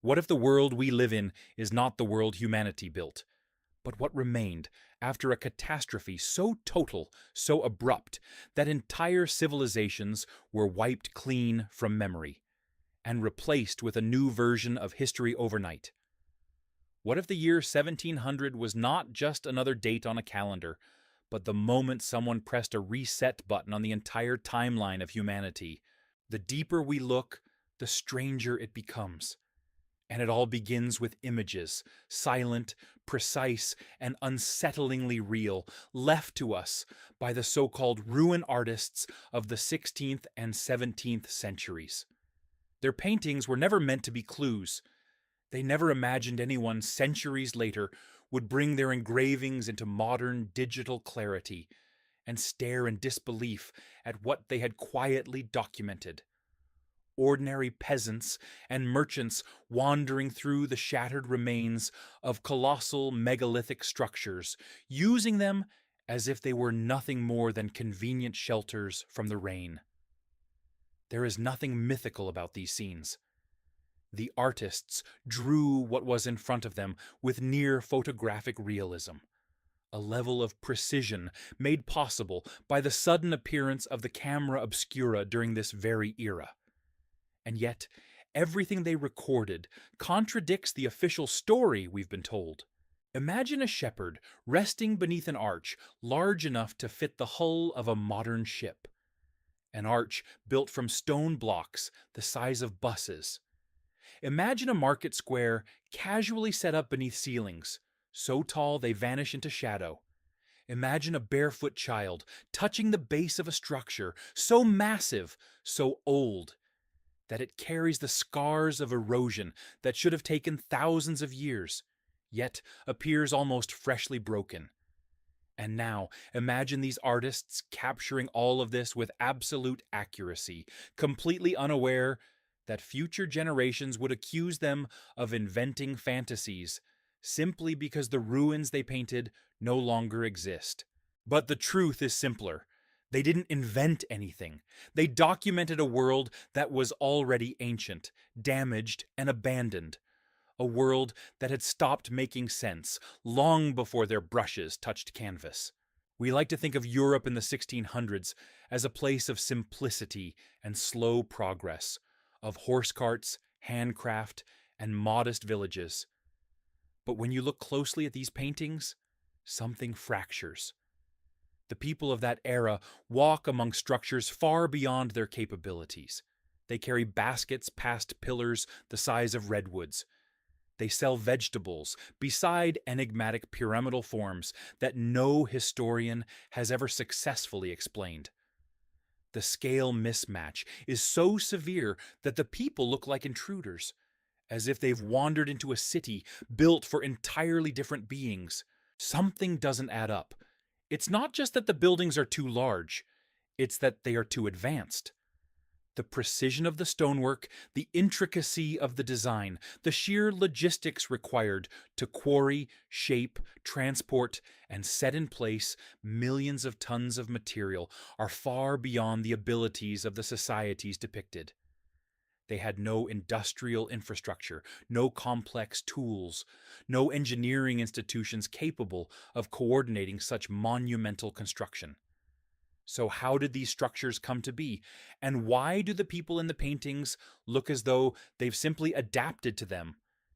What if the world we live in is not the world humanity built, but what remained after a catastrophe so total, so abrupt, that entire civilizations were wiped clean from memory and replaced with a new version of history overnight? What if the year 1700 was not just another date on a calendar, but the moment someone pressed a reset button on the entire timeline of humanity? The deeper we look, the stranger it becomes. And it all begins with images, silent, precise, and unsettlingly real, left to us by the so-called ruin artists of the 16th and 17th centuries. Their paintings were never meant to be clues. They never imagined anyone centuries later would bring their engravings into modern digital clarity and stare in disbelief at what they had quietly documented. Ordinary peasants and merchants wandering through the shattered remains of colossal megalithic structures, using them as if they were nothing more than convenient shelters from the rain. There is nothing mythical about these scenes. The artists drew what was in front of them with near photographic realism, a level of precision made possible by the sudden appearance of the camera obscura during this very era. And yet, everything they recorded contradicts the official story we've been told. Imagine a shepherd resting beneath an arch large enough to fit the hull of a modern ship. An arch built from stone blocks the size of buses. Imagine a market square casually set up beneath ceilings, so tall they vanish into shadow. Imagine a barefoot child touching the base of a structure so massive, so old, that it carries the scars of erosion that should have taken thousands of years, yet appears almost freshly broken. And now, imagine these artists capturing all of this with absolute accuracy, completely unaware that future generations would accuse them of inventing fantasies simply because the ruins they painted no longer exist. But the truth is simpler. They didn't invent anything. They documented a world that was already ancient, damaged, and abandoned. A world that had stopped making sense long before their brushes touched canvas. We like to think of Europe in the 1600s as a place of simplicity and slow progress, of horse carts, handcraft, and modest villages. But when you look closely at these paintings, something fractures. The people of that era walk among structures far beyond their capabilities. They carry baskets past pillars the size of redwoods. They sell vegetables beside enigmatic pyramidal forms that no historian has ever successfully explained. The scale mismatch is so severe that the people look like intruders, as if they've wandered into a city built for entirely different beings. Something doesn't add up. It's not just that the buildings are too large, it's that they are too advanced. The precision of the stonework, the intricacy of the design, the sheer logistics required to quarry, shape, transport, and set in place millions of tons of material are far beyond the abilities of the societies depicted. They had no industrial infrastructure, no complex tools, no engineering institutions capable of coordinating such monumental construction. So how did these structures come to be? And why do the people in the paintings look as though they've simply adapted to them,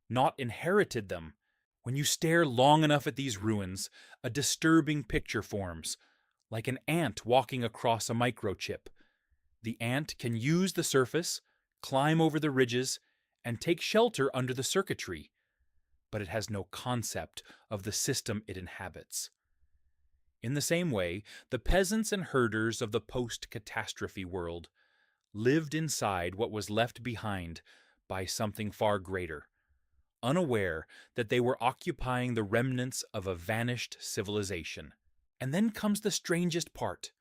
not inherited them? When you stare long enough at these ruins, a disturbing picture forms, like an ant walking across a microchip. The ant can use the surface, climb over the ridges, and take shelter under the circuitry, but it has no concept of the system it inhabits. In the same way, the peasants and herders of the post-catastrophe world lived inside what was left behind by something far greater, unaware that they were occupying the remnants of a vanished civilization. And then comes the strangest part.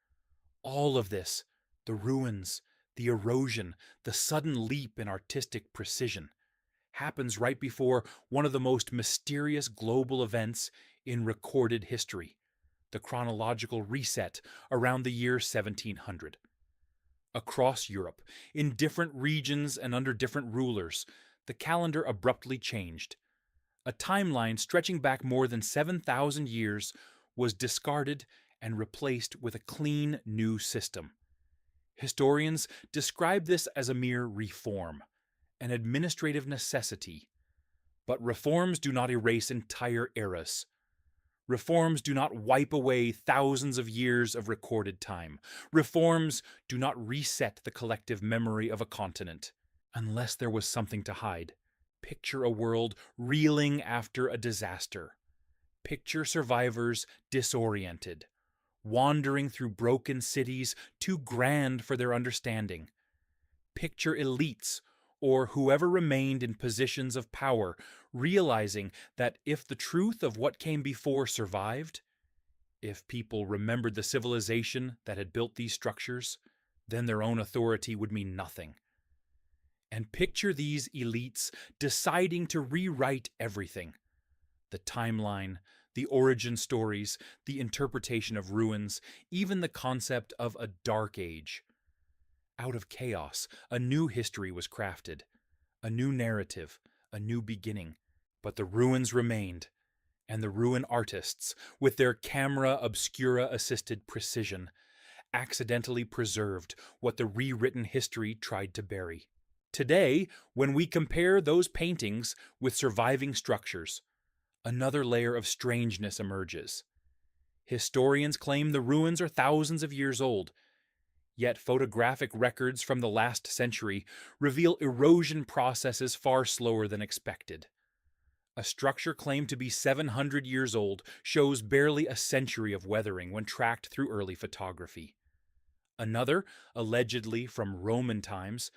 All of this, the ruins, the erosion, the sudden leap in artistic precision, happens right before one of the most mysterious global events in recorded history, the chronological reset around the year 1700. Across Europe, in different regions and under different rulers, the calendar abruptly changed. A timeline stretching back more than 7,000 years was discarded and replaced with a clean new system. Historians describe this as a mere reform, an administrative necessity. But reforms do not erase entire eras. Reforms do not wipe away thousands of years of recorded time. Reforms do not reset the collective memory of a continent, unless there was something to hide. Picture a world reeling after a disaster. Picture survivors disoriented, wandering through broken cities too grand for their understanding. Picture elites, or whoever remained in positions of power, realizing that if the truth of what came before survived, if people remembered the civilization that had built these structures, then their own authority would mean nothing. And picture these elites deciding to rewrite everything: the timeline, the origin stories, the interpretation of ruins, even the concept of a dark age. Out of chaos, a new history was crafted, a new narrative, a new beginning. But the ruins remained, and the ruin artists, with their camera obscura-assisted precision, accidentally preserved what the rewritten history tried to bury. Today, when we compare those paintings with surviving structures, another layer of strangeness emerges. Historians claim the ruins are thousands of years old, yet photographic records from the last century reveal erosion processes far slower than expected. A structure claimed to be 700 years old shows barely a century of weathering when tracked through early photography. Another, allegedly from Roman times,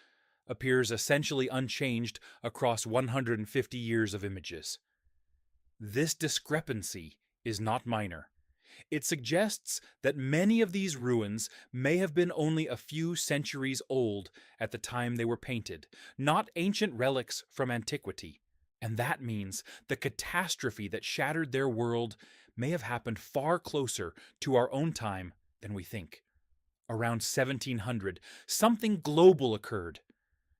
appears essentially unchanged across 150 years of images. This discrepancy is not minor. It suggests that many of these ruins may have been only a few centuries old at the time they were painted, not ancient relics from antiquity. And that means the catastrophe that shattered their world may have happened far closer to our own time than we think. Around 1700, something global occurred,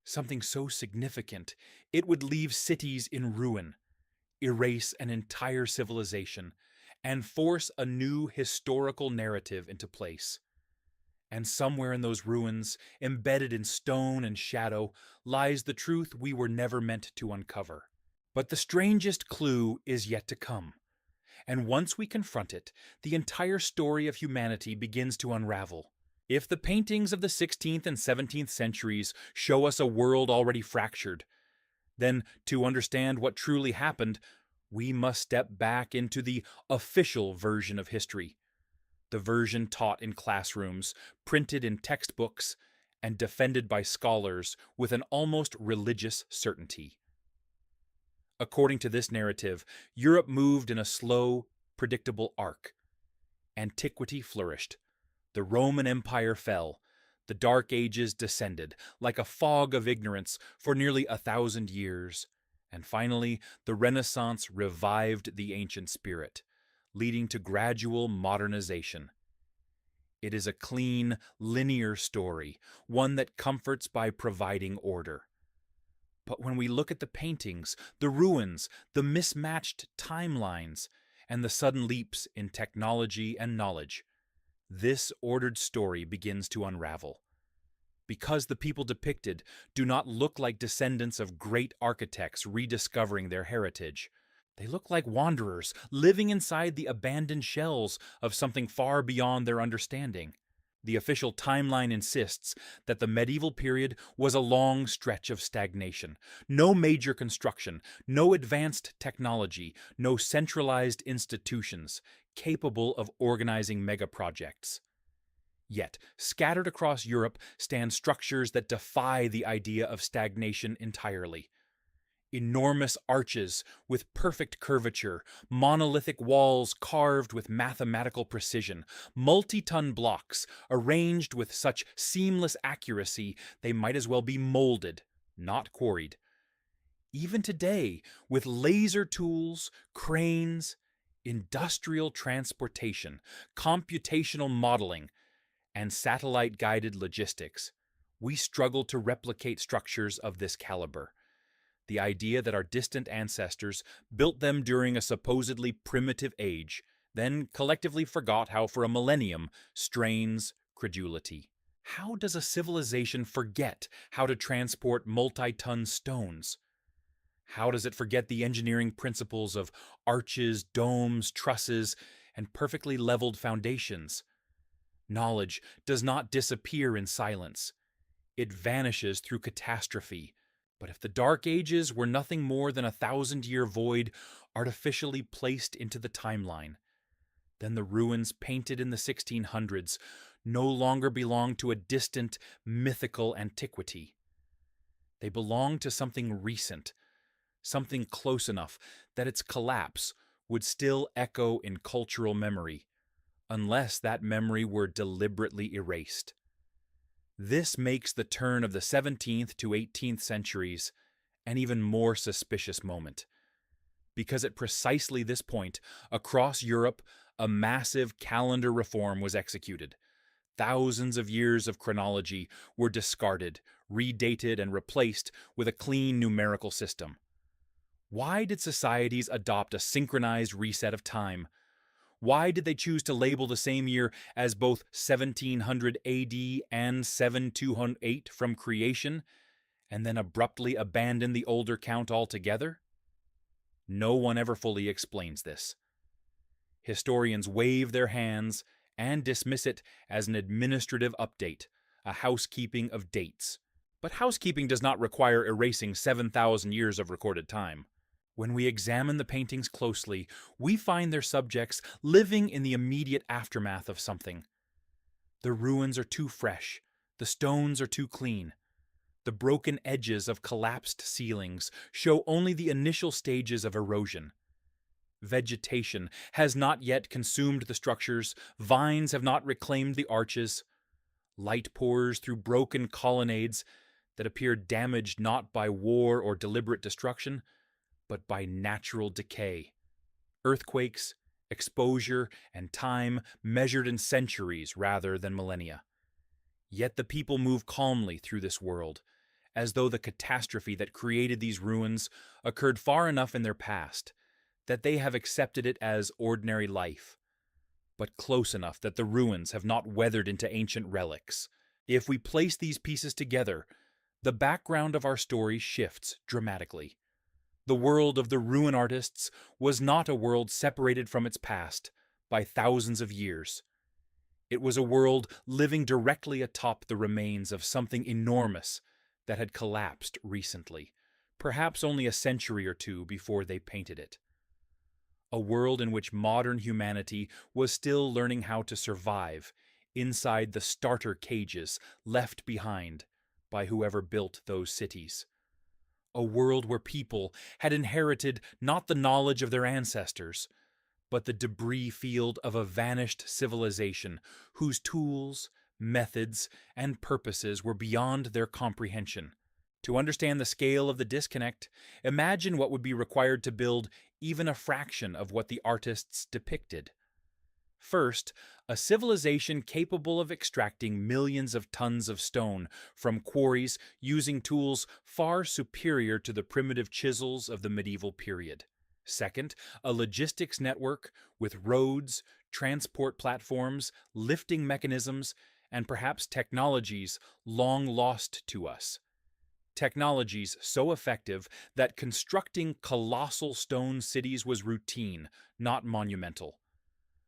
something so significant it would leave cities in ruin, erase an entire civilization, and force a new historical narrative into place. And somewhere in those ruins, embedded in stone and shadow, lies the truth we were never meant to uncover. But the strangest clue is yet to come. And once we confront it, the entire story of humanity begins to unravel. If the paintings of the 16th and 17th centuries show us a world already fractured, then to understand what truly happened, we must step back into the official version of history, the version taught in classrooms, printed in textbooks, and defended by scholars with an almost religious certainty. According to this narrative, Europe moved in a slow, predictable arc. Antiquity flourished. The Roman Empire fell. The Dark Ages descended, like a fog of ignorance, for nearly 1,000 years. And finally, the Renaissance revived the ancient spirit, leading to gradual modernization. It is a clean, linear story, one that comforts by providing order. But when we look at the paintings, the ruins, the mismatched timelines, and the sudden leaps in technology and knowledge, this ordered story begins to unravel. Because the people depicted do not look like descendants of great architects rediscovering their heritage. They look like wanderers living inside the abandoned shells of something far beyond their understanding. The official timeline insists that the medieval period was a long stretch of stagnation. No major construction, no advanced technology, no centralized institutions capable of organizing megaprojects. Yet, scattered across Europe stand structures that defy the idea of stagnation entirely. Enormous arches with perfect curvature, monolithic walls carved with mathematical precision, multi-ton blocks arranged with such seamless accuracy they might as well be molded, not quarried. Even today, with laser tools, cranes, industrial transportation, computational modeling, and satellite-guided logistics, we struggle to replicate structures of this caliber. The idea that our distant ancestors built them during a supposedly primitive age, then collectively forgot how for a millennium strains credulity. How does a civilization forget how to transport multi-ton stones? How does it forget the engineering principles of arches, domes, trusses, and perfectly leveled foundations? Knowledge does not disappear in silence. It vanishes through catastrophe. But if the Dark Ages were nothing more than a 1,000-year void artificially placed into the timeline, then the ruins painted in the 1600s no longer belong to a distant, mythical antiquity. They belong to something recent, something close enough that its collapse would still echo in cultural memory, unless that memory were deliberately erased. This makes the turn of the 17th to 18th centuries an even more suspicious moment, because at precisely this point, across Europe, a massive calendar reform was executed. Thousands of years of chronology were discarded, redated, and replaced with a clean numerical system. Why did societies adopt a synchronized reset of time? Why did they choose to label the same year as both 1700 AD and 7208 from creation, and then abruptly abandon the older count altogether? No one ever fully explains this. Historians wave their hands and dismiss it as an administrative update, a housekeeping of dates. But housekeeping does not require erasing 7,000 years of recorded time. When we examine the paintings closely, we find their subjects living in the immediate aftermath of something. The ruins are too fresh, the stones are too clean. The broken edges of collapsed ceilings show only the initial stages of erosion. Vegetation has not yet consumed the structures, vines have not reclaimed the arches. Light pours through broken colonnades that appear damaged not by war or deliberate destruction, but by natural decay. Earthquakes, exposure, and time measured in centuries rather than millennia. Yet the people move calmly through this world, as though the catastrophe that created these ruins occurred far enough in their past that they have accepted it as ordinary life, but close enough that the ruins have not weathered into ancient relics. If we place these pieces together, the background of our story shifts dramatically. The world of the ruin artists was not a world separated from its past by thousands of years. It was a world living directly atop the remains of something enormous that had collapsed recently, perhaps only a century or two before they painted it. A world in which modern humanity was still learning how to survive inside the starter cages left behind by whoever built those cities. A world where people had inherited not the knowledge of their ancestors, but the debris field of a vanished civilization whose tools, methods, and purposes were beyond their comprehension. To understand the scale of the disconnect, imagine what would be required to build even a fraction of what the artists depicted. First, a civilization capable of extracting millions of tons of stone from quarries using tools far superior to the primitive chisels of the medieval period. Second, a logistics network with roads, transport platforms, lifting mechanisms, and perhaps technologies long lost to us. Technologies so effective that constructing colossal stone cities was routine, not monumental.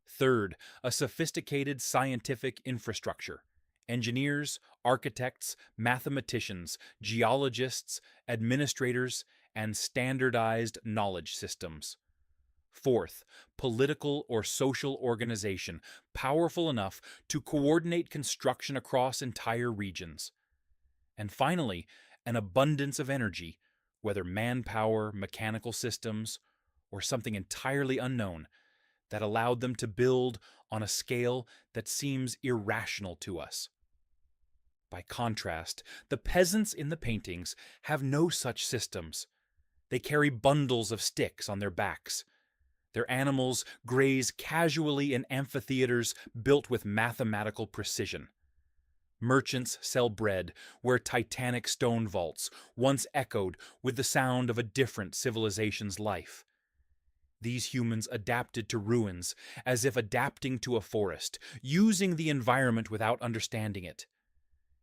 Third, a sophisticated scientific infrastructure. Engineers, architects, mathematicians, geologists, administrators, and standardized knowledge systems. Fourth, political or social organization powerful enough to coordinate construction across entire regions. And finally, an abundance of energy, whether manpower, mechanical systems, or something entirely unknown, that allowed them to build on a scale that seems irrational to us. By contrast, the peasants in the paintings have no such systems. They carry bundles of sticks on their backs. Their animals graze casually in amphitheaters built with mathematical precision. Merchants sell bread where titanic stone vaults once echoed with the sound of a different civilization's life. These humans adapted to ruins as if adapting to a forest, using the environment without understanding it.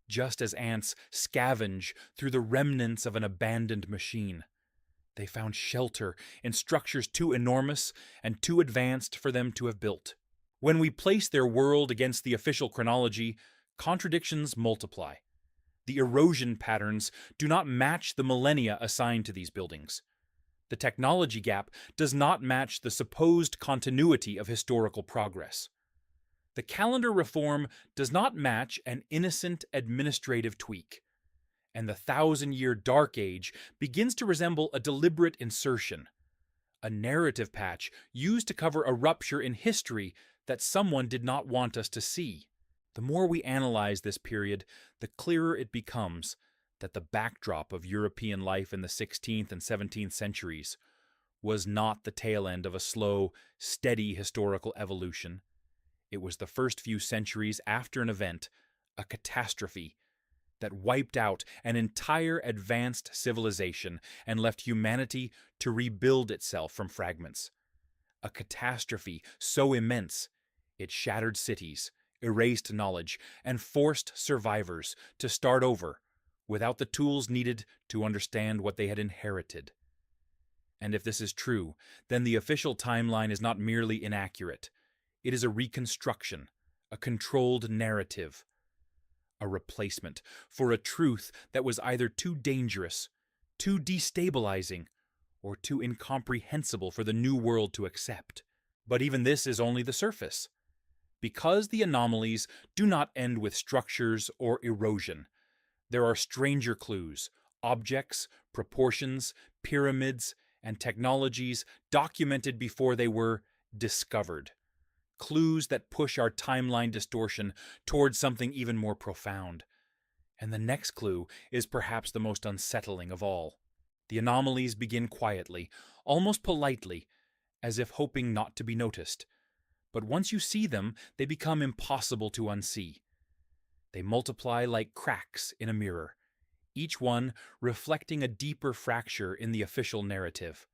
Just as ants scavenge through the remnants of an abandoned machine, they found shelter in structures too enormous and too advanced for them to have built. When we place their world against the official chronology, contradictions multiply. The erosion patterns do not match the millennia assigned to these buildings. The technology gap does not match the supposed continuity of historical progress. The calendar reform does not match an innocent administrative tweak. And the 1,000-year Dark Age begins to resemble a deliberate insertion, a narrative patch used to cover a rupture in history that someone did not want us to see. The more we analyze this period, the clearer it becomes that the backdrop of European life in the 16th and 17th centuries was not the tail end of a slow, steady historical evolution. It was the first few centuries after an event, a catastrophe, that wiped out an entire advanced civilization and left humanity to rebuild itself from fragments. A catastrophe so immense, it shattered cities, erased knowledge, and forced survivors to start over without the tools needed to understand what they had inherited. And if this is true, then the official timeline is not merely inaccurate. It is a reconstruction, a controlled narrative, a replacement for a truth that was either too dangerous, too destabilizing, or too incomprehensible for the new world to accept. But even this is only the surface. Because the anomalies do not end with structures or erosion, there are stranger clues, objects, proportions, pyramids, and technologies documented before they were discovered. Clues that push our timeline distortion towards something even more profound. And the next clue is perhaps the most unsettling of all. The anomalies begin quietly, almost politely, as if hoping not to be noticed. But once you see them, they become impossible to unsee. They multiply like cracks in a mirror, each one reflecting a deeper fracture in the official narrative.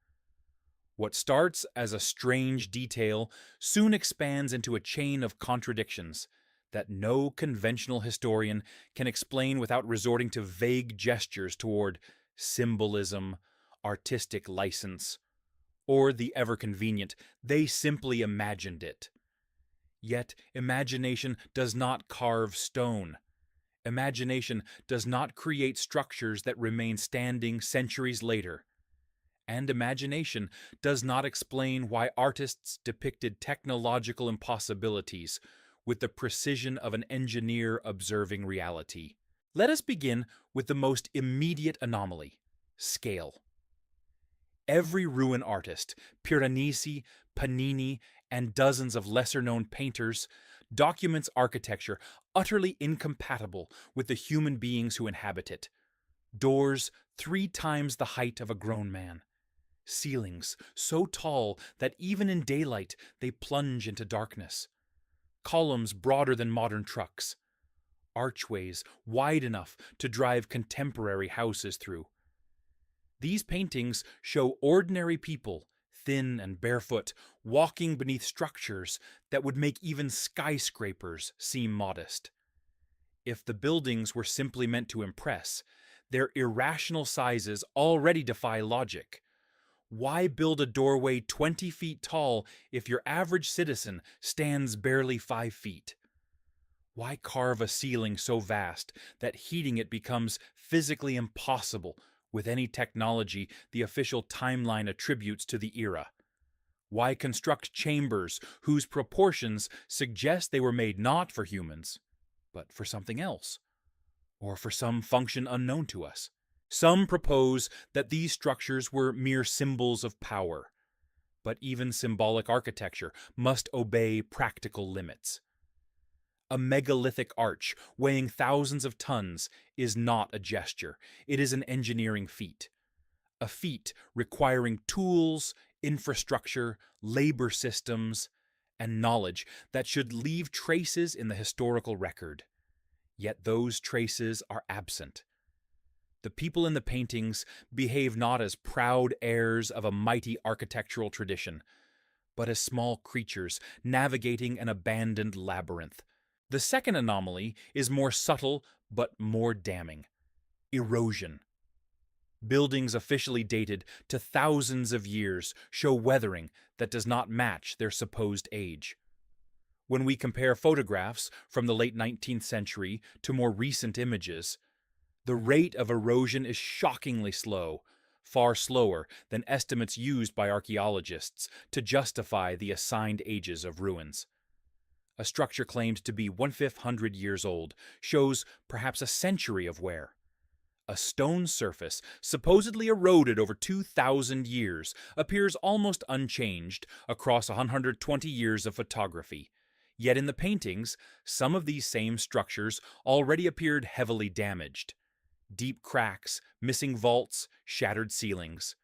What starts as a strange detail soon expands into a chain of contradictions that no conventional historian can explain without resorting to vague gestures toward symbolism, artistic license, or the ever-convenient, they simply imagined it. Yet imagination does not carve stone. Imagination does not create structures that remain standing centuries later. And imagination does not explain why artists depicted technological impossibilities with the precision of an engineer observing reality. Let us begin with the most immediate anomaly: scale. Every ruin artist, Piranesi, Panini, and dozens of lesser-known painters, documents architecture utterly incompatible with the human beings who inhabit it. Doors 3 times the height of a grown man. Ceilings so tall that even in daylight they plunge into darkness. Columns broader than modern trucks. Archways wide enough to drive contemporary houses through. These paintings show ordinary people, thin and barefoot, walking beneath structures that would make even skyscrapers seem modest. If the buildings were simply meant to impress, their irrational sizes already defy logic. Why build a doorway 20 feet tall if your average citizen stands barely 5 feet? Why carve a ceiling so vast that heating it becomes physically impossible with any technology the official timeline attributes to the era? Why construct chambers whose proportions suggest they were made not for humans, but for something else, or for some function unknown to us? Some propose that these structures were mere symbols of power, but even symbolic architecture must obey practical limits. A megalithic arch weighing thousands of tons is not a gesture, it is an engineering feat. A feat requiring tools, infrastructure, labor systems, and knowledge that should leave traces in the historical record. Yet those traces are absent. The people in the paintings behave not as proud heirs of a mighty architectural tradition, but as small creatures navigating an abandoned labyrinth. The second anomaly is more subtle but more damning: erosion. Buildings officially dated to thousands of years show weathering that does not match their supposed age. When we compare photographs from the late 19th century to more recent images, the rate of erosion is shockingly slow, far slower than estimates used by archaeologists to justify the assigned ages of ruins. A structure claimed to be 1,500 years old shows perhaps a century of wear. A stone surface, supposedly eroded over 2,000 years, appears almost unchanged across 120 years of photography. Yet in the paintings, some of these same structures already appeared heavily damaged. Deep cracks, missing vaults, shattered ceilings.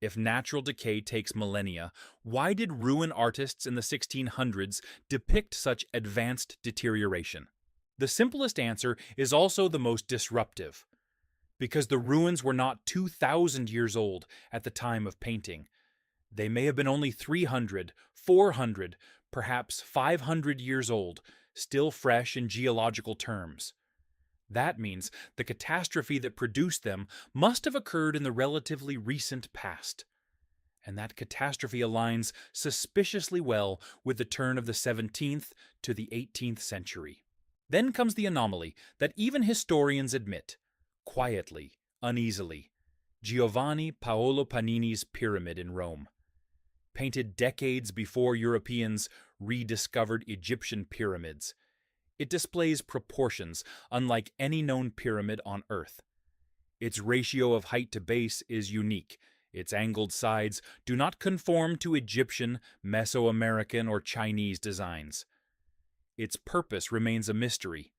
If natural decay takes millennia, why did ruin artists in the 1600s depict such advanced deterioration? The simplest answer is also the most disruptive. Because the ruins were not 2,000 years old at the time of painting. They may have been only 300, 400, perhaps 500 years old, still fresh in geological terms. That means the catastrophe that produced them must have occurred in the relatively recent past. And that catastrophe aligns suspiciously well with the turn of the 17th to the 18th century. Then comes the anomaly that even historians admit, quietly, uneasily: Giovanni Paolo Panini's Pyramid in Rome. Painted decades before Europeans rediscovered Egyptian pyramids, it displays proportions unlike any known pyramid on Earth. Its ratio of height to base is unique. Its angled sides do not conform to Egyptian, Mesoamerican, or Chinese designs. Its purpose remains a mystery.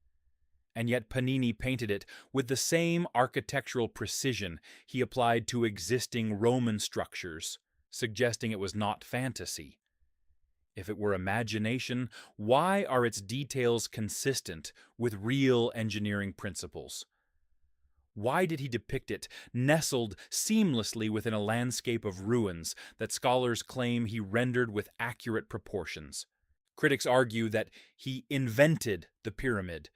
And yet Panini painted it with the same architectural precision he applied to existing Roman structures, suggesting it was not fantasy. If it were imagination, why are its details consistent with real engineering principles? Why did he depict it nestled seamlessly within a landscape of ruins that scholars claim he rendered with accurate proportions? Critics argue that he invented the pyramid.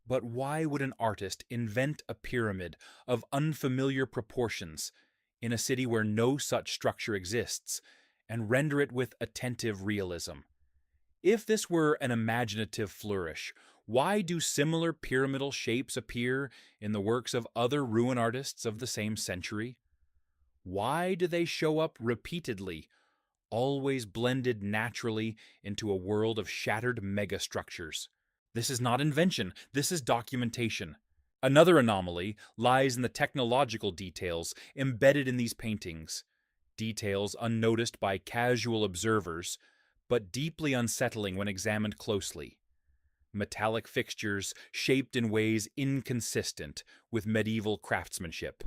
But why would an artist invent a pyramid of unfamiliar proportions in a city where no such structure exists, and render it with attentive realism? If this were an imaginative flourish, why do similar pyramidal shapes appear in the works of other ruin artists of the same century? Why do they show up repeatedly, always blended naturally into a world of shattered megastructures? This is not invention, this is documentation. Another anomaly lies in the technological details embedded in these paintings, details unnoticed by casual observers, but deeply unsettling when examined closely. Metallic fixtures shaped in ways inconsistent with medieval craftsmanship.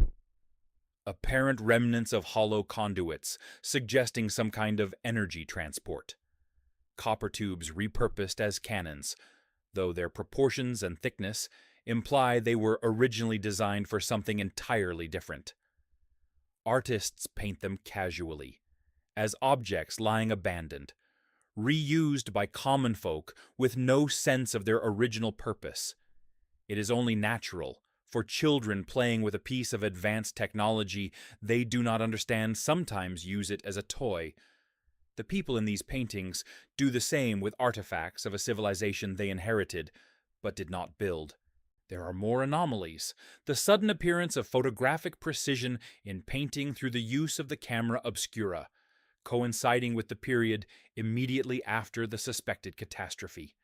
Apparent remnants of hollow conduits, suggesting some kind of energy transport. Copper tubes repurposed as cannons, though their proportions and thickness imply they were originally designed for something entirely different. Artists paint them casually, as objects lying abandoned, reused by common folk with no sense of their original purpose. It is only natural for children playing with a piece of advanced technology they do not understand sometimes use it as a toy. The people in these paintings do the same with artifacts of a civilization they inherited, but did not build. There are more anomalies. The sudden appearance of photographic precision in painting through the use of the camera obscura, coinciding with the period immediately after the suspected catastrophe.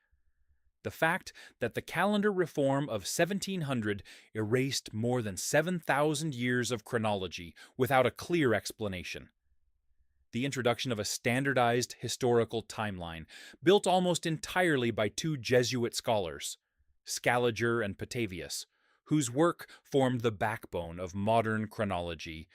The fact that the calendar reform of 1700 erased more than 7,000 years of chronology without a clear explanation. The introduction of a standardized historical timeline, built almost entirely by two Jesuit scholars, Scaliger and Petavius, whose work formed the backbone of modern chronology,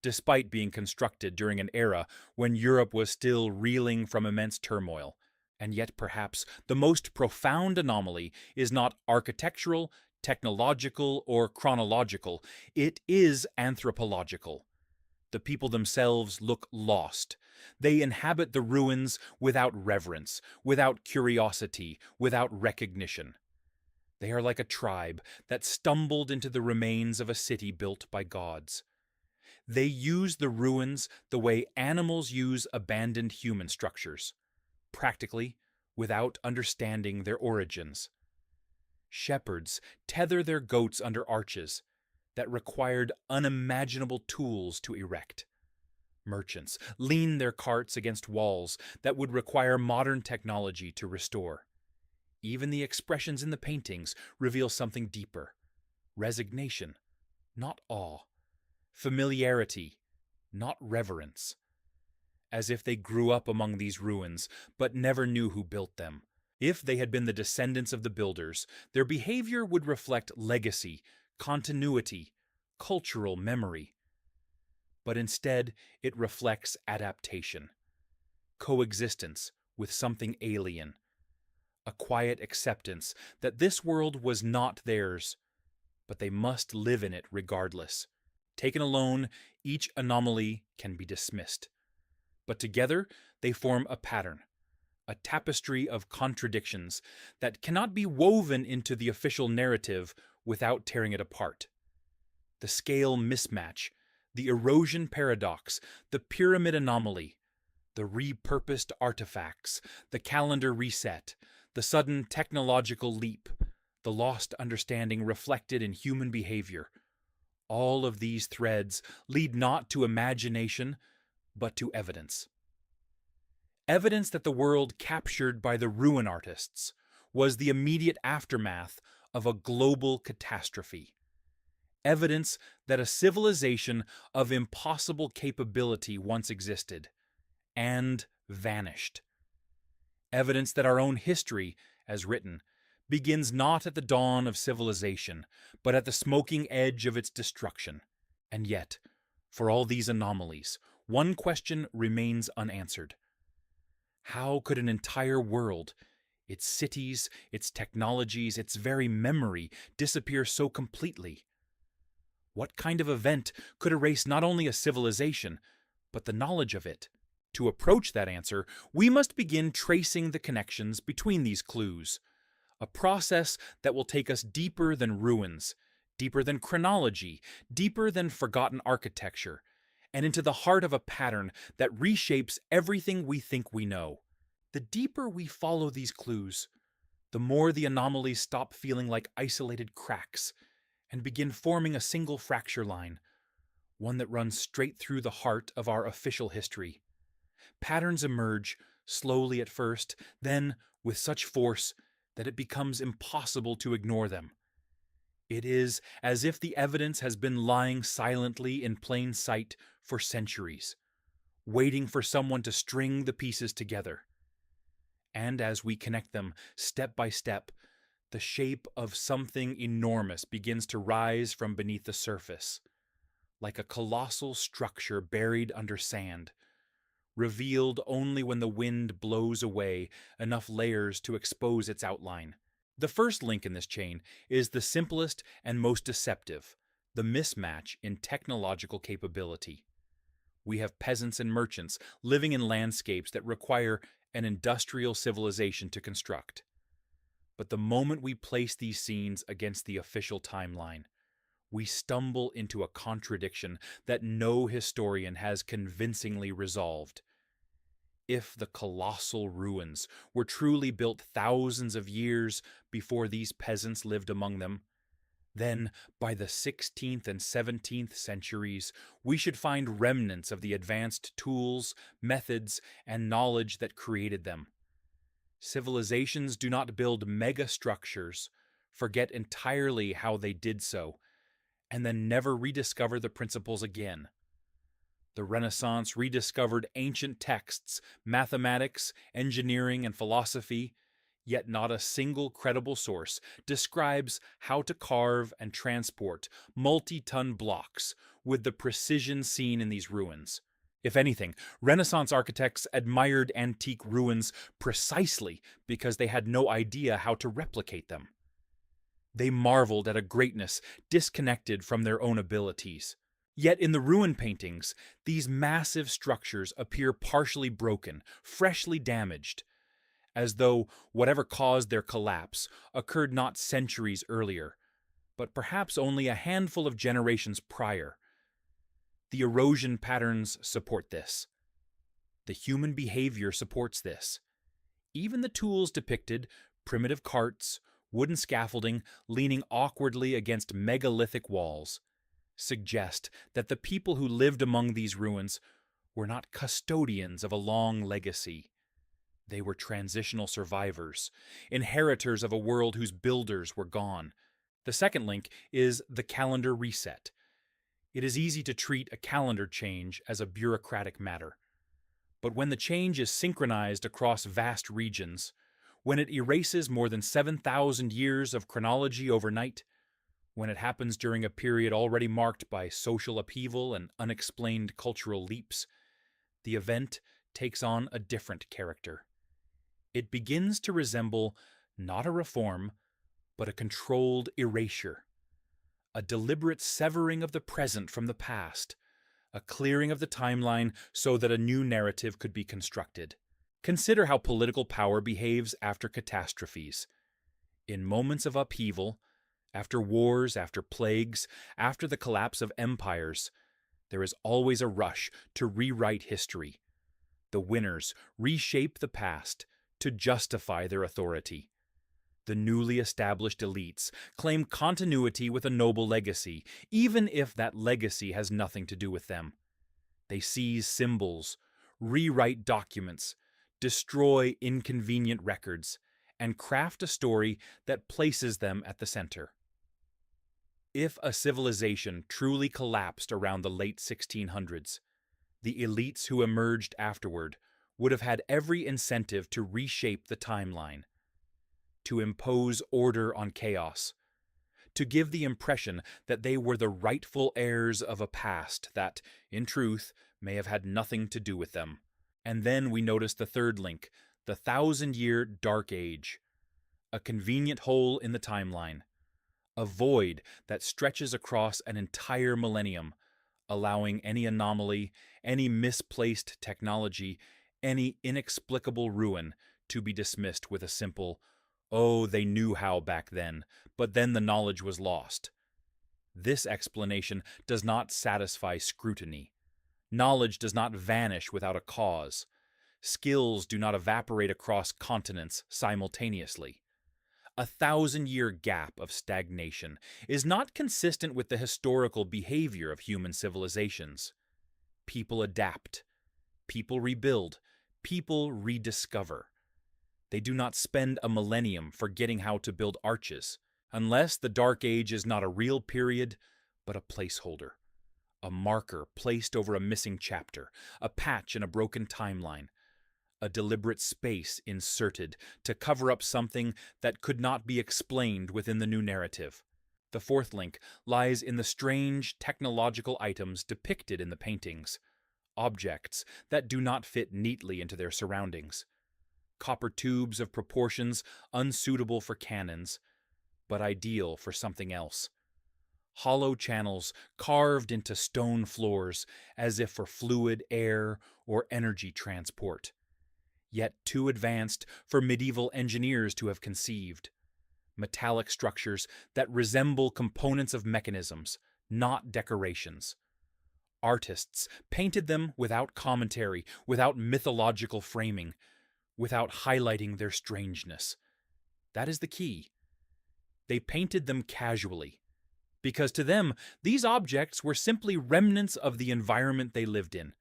despite being constructed during an era when Europe was still reeling from immense turmoil, And yet, perhaps, the most profound anomaly is not architectural, technological, or chronological. It is anthropological. The people themselves look lost. They inhabit the ruins without reverence, without curiosity, without recognition. They are like a tribe that stumbled into the remains of a city built by gods. They use the ruins the way animals use abandoned human structures, practically without understanding their origins. Shepherds tether their goats under arches that required unimaginable tools to erect. Merchants lean their carts against walls that would require modern technology to restore. Even the expressions in the paintings reveal something deeper: resignation, not awe; familiarity, not reverence. As if they grew up among these ruins, but never knew who built them. If they had been the descendants of the builders, their behavior would reflect legacy, continuity, cultural memory. But instead, it reflects adaptation, coexistence with something alien, a quiet acceptance that this world was not theirs, but they must live in it regardless. Taken alone, each anomaly can be dismissed. But together, they form a pattern, a tapestry of contradictions that cannot be woven into the official narrative without tearing it apart. The scale mismatch, the erosion paradox, the pyramid anomaly, the repurposed artifacts, the calendar reset, the sudden technological leap, the lost understanding reflected in human behavior. All of these threads lead not to imagination, but to evidence. Evidence that the world captured by the ruin artists was the immediate aftermath of a global catastrophe. Evidence that a civilization of impossible capability once existed and vanished. Evidence that our own history, as written, begins not at the dawn of civilization, but at the smoking edge of its destruction. And yet, for all these anomalies, one question remains unanswered. How could an entire world, its cities, its technologies, its very memory, disappear so completely? What kind of event could erase not only a civilization, but the knowledge of it? To approach that answer, we must begin tracing the connections between these clues, a process that will take us deeper than ruins, deeper than chronology, deeper than forgotten architecture, and into the heart of a pattern that reshapes everything we think we know. The deeper we follow these clues, the more the anomalies stop feeling like isolated cracks and begin forming a single fracture line, one that runs straight through the heart of our official history. Patterns emerge, slowly at first, then with such force that it becomes impossible to ignore them. It is as if the evidence has been lying silently in plain sight for centuries, waiting for someone to string the pieces together. And as we connect them step by step, the shape of something enormous begins to rise from beneath the surface, like a colossal structure buried under sand, revealed only when the wind blows away enough layers to expose its outline. The first link in this chain is the simplest and most deceptive, the mismatch in technological capability. We have peasants and merchants living in landscapes that require an industrial civilization to construct. But the moment we place these scenes against the official timeline, we stumble into a contradiction that no historian has convincingly resolved. If the colossal ruins were truly built thousands of years before these peasants lived among them, then by the 16th and 17th centuries we should find remnants of the advanced tools, methods, and knowledge that created them. Civilizations do not build mega structures, forget entirely how they did so, and then never rediscover the principles again. The Renaissance rediscovered ancient texts, mathematics, engineering, and philosophy, yet not a single credible source describes how to carve and transport multi-ton blocks with the precision seen in these ruins. If anything, Renaissance architects admired antique ruins precisely because they had no idea how to replicate them. They marveled at a greatness disconnected from their own abilities. Yet in the ruin paintings, these massive structures appear partially broken, freshly damaged, as though whatever caused their collapse occurred not centuries earlier, but perhaps only a handful of generations prior. The erosion patterns support this. The human behavior supports this. Even the tools depicted, primitive carts, wooden scaffolding leaning awkwardly against megalithic walls, suggest that the people who lived among these ruins were not custodians of a long legacy. They were transitional survivors, inheritors of a world whose builders were gone. The second link is the calendar reset. It is easy to treat a calendar change as a bureaucratic matter. But when the change is synchronized across vast regions, when it erases more than 7,000 years of chronology overnight, when it happens during a period already marked by social upheaval and unexplained cultural leaps, the event takes on a different character. It begins to resemble not a reform, but a controlled erasure, a deliberate severing of the present from the past, a clearing of the timeline so that a new narrative could be constructed. Consider how political power behaves after catastrophes. In moments of upheaval, after wars, after plagues, after the collapse of empires, there is always a rush to rewrite history. The winners reshape the past to justify their authority. The newly established elites claim continuity with a noble legacy, even if that legacy has nothing to do with them. They seize symbols, rewrite documents, destroy inconvenient records, and craft a story that places them at the center. If a civilization truly collapsed around the late 1600s, the elites who emerged afterward would have had every incentive to reshape the timeline, to impose order on chaos, to give the impression that they were the rightful heirs of a past that, in truth, may have had nothing to do with them. And then we notice the third link, the 1,000-year Dark Age, a convenient hole in the timeline, a void that stretches across an entire millennium, allowing any anomaly, any misplaced technology, any inexplicable ruin to be dismissed with a simple, "Oh, they knew how back then, but then the knowledge was lost." This explanation does not satisfy scrutiny. Knowledge does not vanish without a cause. Skills do not evaporate across continents simultaneously. A 1,000-year gap of stagnation is not consistent with the historical behavior of human civilizations. People adapt. People rebuild. People rediscover. They do not spend a millennium forgetting how to build arches, unless the Dark Age is not a real period, but a placeholder, a marker placed over a missing chapter, a patch in a broken timeline, a deliberate space inserted to cover up something that could not be explained within the new narrative. The fourth link lies in the strange technological items depicted in the paintings, objects that do not fit neatly into their surroundings. Copper tubes of proportions unsuitable for cannons, but ideal for something else. Hollow channels carved into stone floors as if for fluid, air, or energy transport, yet too advanced for medieval engineers to have conceived. Metallic structures that resemble components of mechanisms, not decorations. Artists painted them without commentary, without mythological framing, without highlighting their strangeness. That is the key. They painted them casually, because to them, these objects were simply remnants of the environment they lived in.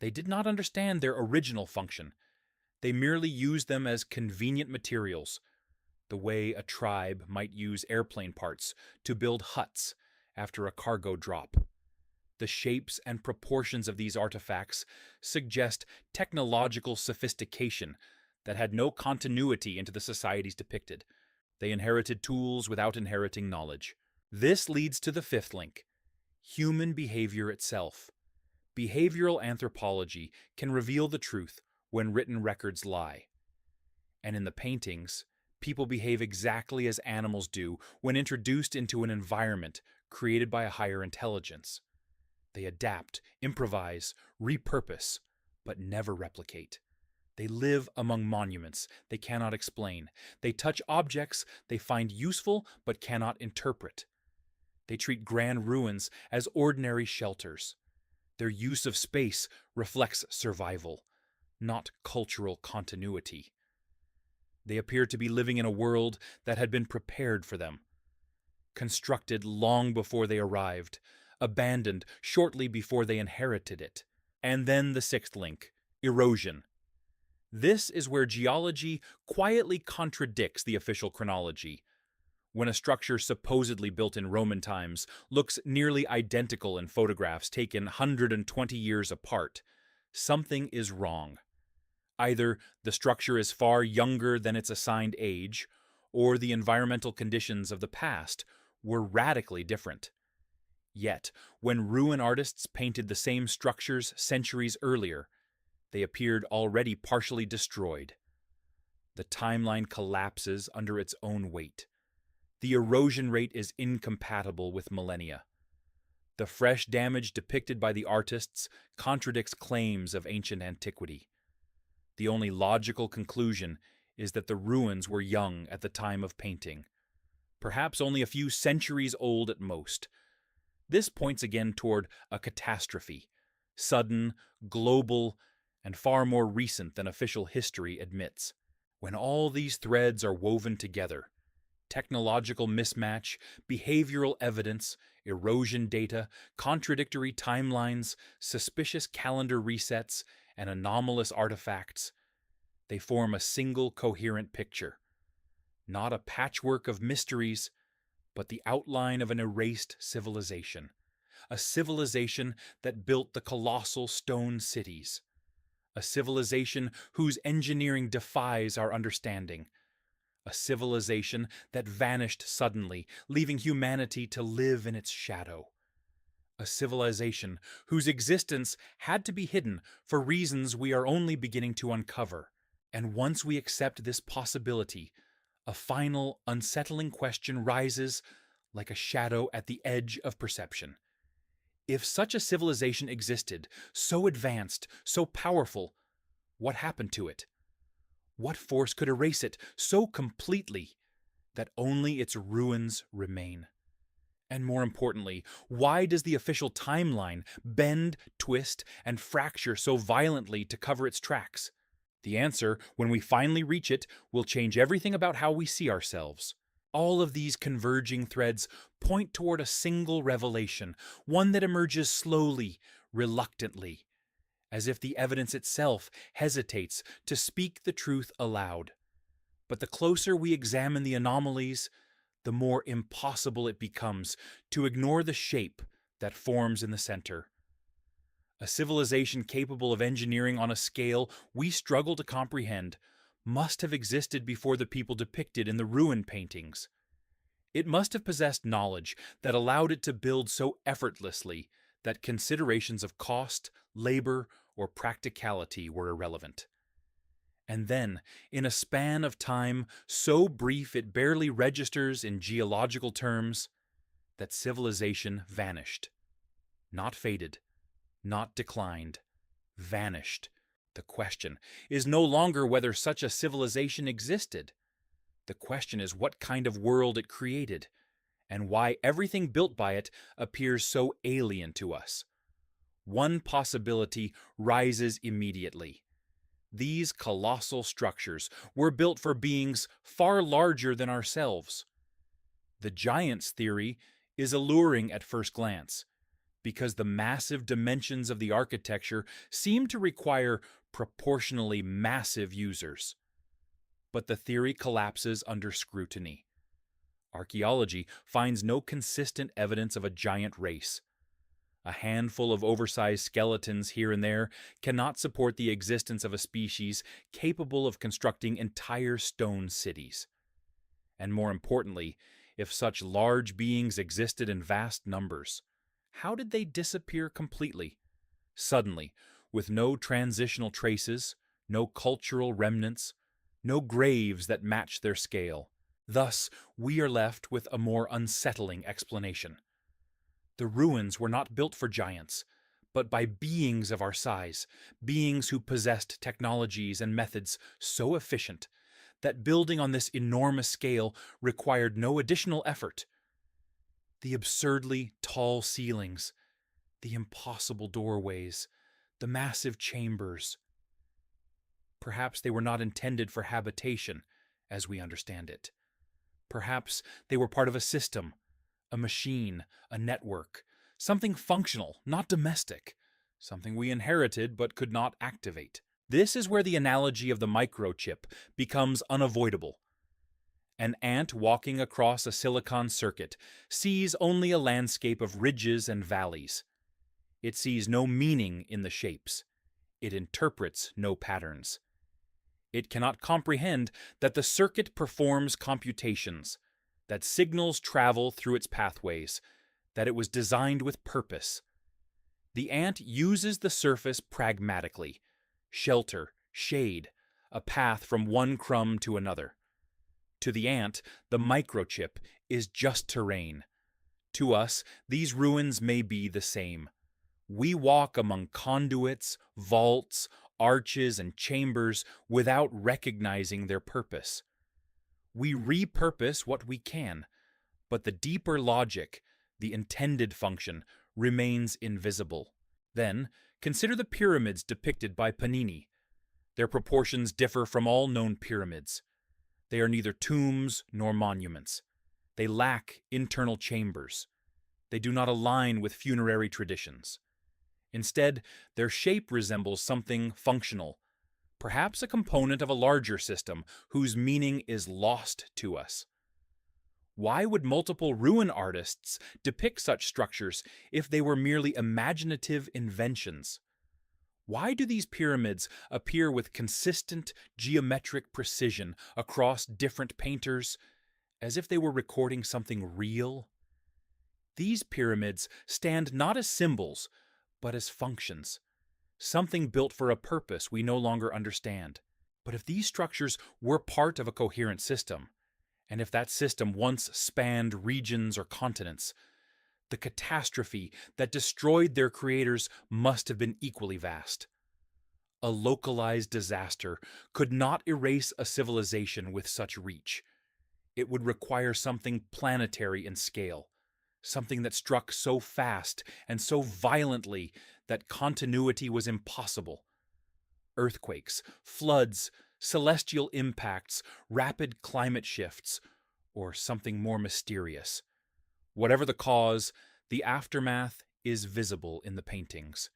They did not understand their original function. They merely used them as convenient materials, the way a tribe might use airplane parts to build huts after a cargo drop. The shapes and proportions of these artifacts suggest technological sophistication that had no continuity into the societies depicted. They inherited tools without inheriting knowledge. This leads to the fifth link, human behavior itself. Behavioral anthropology can reveal the truth when written records lie. And in the paintings, people behave exactly as animals do when introduced into an environment created by a higher intelligence. They adapt, improvise, repurpose, but never replicate. They live among monuments they cannot explain. They touch objects they find useful but cannot interpret. They treat grand ruins as ordinary shelters. Their use of space reflects survival, not cultural continuity. They appear to be living in a world that had been prepared for them, constructed long before they arrived, abandoned shortly before they inherited it. And then the sixth link, erosion. This is where geology quietly contradicts the official chronology. When a structure supposedly built in Roman times looks nearly identical in photographs taken 120 years apart, something is wrong. Either the structure is far younger than its assigned age, or the environmental conditions of the past were radically different. Yet, when ruin artists painted the same structures centuries earlier, they appeared already partially destroyed. The timeline collapses under its own weight. The erosion rate is incompatible with millennia. The fresh damage depicted by the artists contradicts claims of ancient antiquity. The only logical conclusion is that the ruins were young at the time of painting, perhaps only a few centuries old at most. This points again toward a catastrophe, sudden, global, and far more recent than official history admits. When all these threads are woven together, technological mismatch, behavioral evidence, erosion data, contradictory timelines, suspicious calendar resets, and anomalous artifacts, they form a single coherent picture. Not a patchwork of mysteries, but the outline of an erased civilization. A civilization that built the colossal stone cities. A civilization whose engineering defies our understanding. A civilization that vanished suddenly, leaving humanity to live in its shadow. A civilization whose existence had to be hidden for reasons we are only beginning to uncover. And once we accept this possibility, a final, unsettling question rises like a shadow at the edge of perception. If such a civilization existed, so advanced, so powerful, what happened to it? What force could erase it so completely that only its ruins remain? And more importantly, why does the official timeline bend, twist, and fracture so violently to cover its tracks? The answer, when we finally reach it, will change everything about how we see ourselves. All of these converging threads point toward a single revelation, one that emerges slowly, reluctantly, as if the evidence itself hesitates to speak the truth aloud. But the closer we examine the anomalies, the more impossible it becomes to ignore the shape that forms in the center. A civilization capable of engineering on a scale we struggle to comprehend must have existed before the people depicted in the ruin paintings. It must have possessed knowledge that allowed it to build so effortlessly that considerations of cost, labor, or practicality were irrelevant. And then, in a span of time so brief it barely registers in geological terms, that civilization vanished. Not faded, not declined, vanished. The question is no longer whether such a civilization existed. The question is what kind of world it created, and why everything built by it appears so alien to us. One possibility rises immediately. These colossal structures were built for beings far larger than ourselves. The giants theory is alluring at first glance, because the massive dimensions of the architecture seem to require proportionally massive users. But the theory collapses under scrutiny. Archaeology finds no consistent evidence of a giant race. A handful of oversized skeletons here and there cannot support the existence of a species capable of constructing entire stone cities. And more importantly, if such large beings existed in vast numbers, how did they disappear completely? Suddenly, with no transitional traces, no cultural remnants, no graves that match their scale. Thus, we are left with a more unsettling explanation. The ruins were not built for giants, but by beings of our size, beings who possessed technologies and methods so efficient that building on this enormous scale required no additional effort. The absurdly tall ceilings, the impossible doorways, the massive chambers. Perhaps they were not intended for habitation, as we understand it. Perhaps they were part of a system, a machine, a network, something functional, not domestic, something we inherited but could not activate. This is where the analogy of the microchip becomes unavoidable. An ant walking across a silicon circuit sees only a landscape of ridges and valleys. It sees no meaning in the shapes. It interprets no patterns. It cannot comprehend that the circuit performs computations, that signals travel through its pathways, that it was designed with purpose. The ant uses the surface pragmatically, shelter, shade, a path from one crumb to another. To the ant, the microchip is just terrain. To us, these ruins may be the same. We walk among conduits, vaults, arches, and chambers without recognizing their purpose. We repurpose what we can, but the deeper logic, the intended function, remains invisible. Then, consider the pyramids depicted by Panini. Their proportions differ from all known pyramids. They are neither tombs nor monuments. They lack internal chambers. They do not align with funerary traditions. Instead, their shape resembles something functional, perhaps a component of a larger system whose meaning is lost to us. Why would multiple ruin artists depict such structures if they were merely imaginative inventions? Why do these pyramids appear with consistent geometric precision across different painters, as if they were recording something real? These pyramids stand not as symbols, but as functions, something built for a purpose we no longer understand. But if these structures were part of a coherent system, and if that system once spanned regions or continents, the catastrophe that destroyed their creators must have been equally vast. A localized disaster could not erase a civilization with such reach. It would require something planetary in scale, something that struck so fast and so violently that continuity was impossible. Earthquakes, floods, celestial impacts, rapid climate shifts, or something more mysterious. Whatever the cause, the aftermath is visible in the paintings.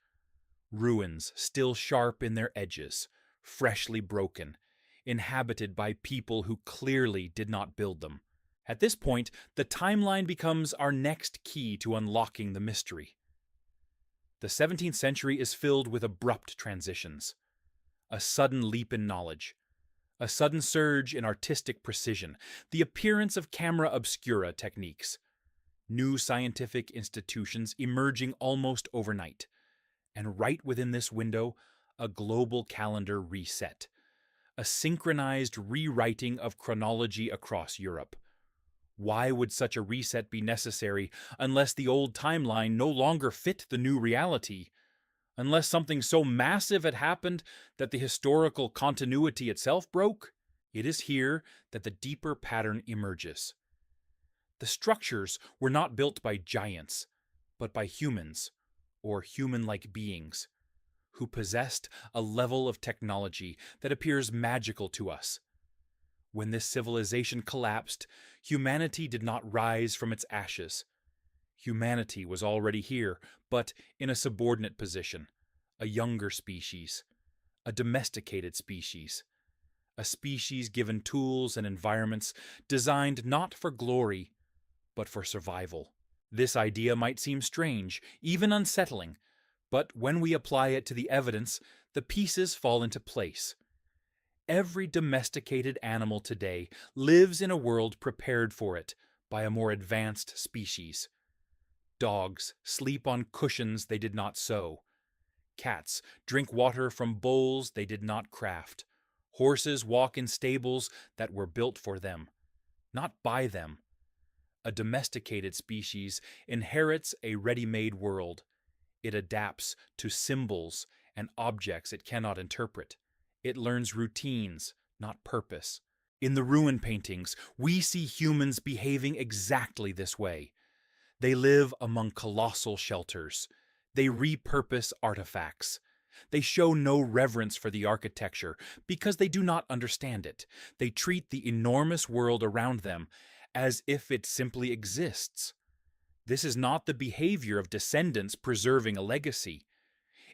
Ruins still sharp in their edges, freshly broken, inhabited by people who clearly did not build them. At this point, the timeline becomes our next key to unlocking the mystery. The 17th century is filled with abrupt transitions. A sudden leap in knowledge, a sudden surge in artistic precision, the appearance of camera obscura techniques, new scientific institutions emerging almost overnight, and right within this window, a global calendar reset, a synchronized rewriting of chronology across Europe. Why would such a reset be necessary unless the old timeline no longer fit the new reality? Unless something so massive had happened that the historical continuity itself broke? It is here that the deeper pattern emerges. The structures were not built by giants, but by humans, or human-like beings, who possessed a level of technology that appears magical to us. When this civilization collapsed, humanity did not rise from its ashes. Humanity was already here, but in a subordinate position, a younger species, a domesticated species, a species given tools and environments designed not for glory, but for survival. This idea might seem strange, even unsettling, but when we apply it to the evidence, the pieces fall into place. Every domesticated animal today lives in a world prepared for it by a more advanced species. Dogs sleep on cushions they did not sew. Cats drink water from bowls they did not craft. Horses walk in stables that were built for them, not by them. A domesticated species inherits a ready-made world. It adapts to symbols and objects it cannot interpret. It learns routines, not purpose. In the ruin paintings, we see humans behaving exactly this way. They live among colossal shelters. They repurpose artifacts. They show no reverence for the architecture because they do not understand it. They treat the enormous world around them as if it simply exists. This is not the behavior of descendants preserving a legacy.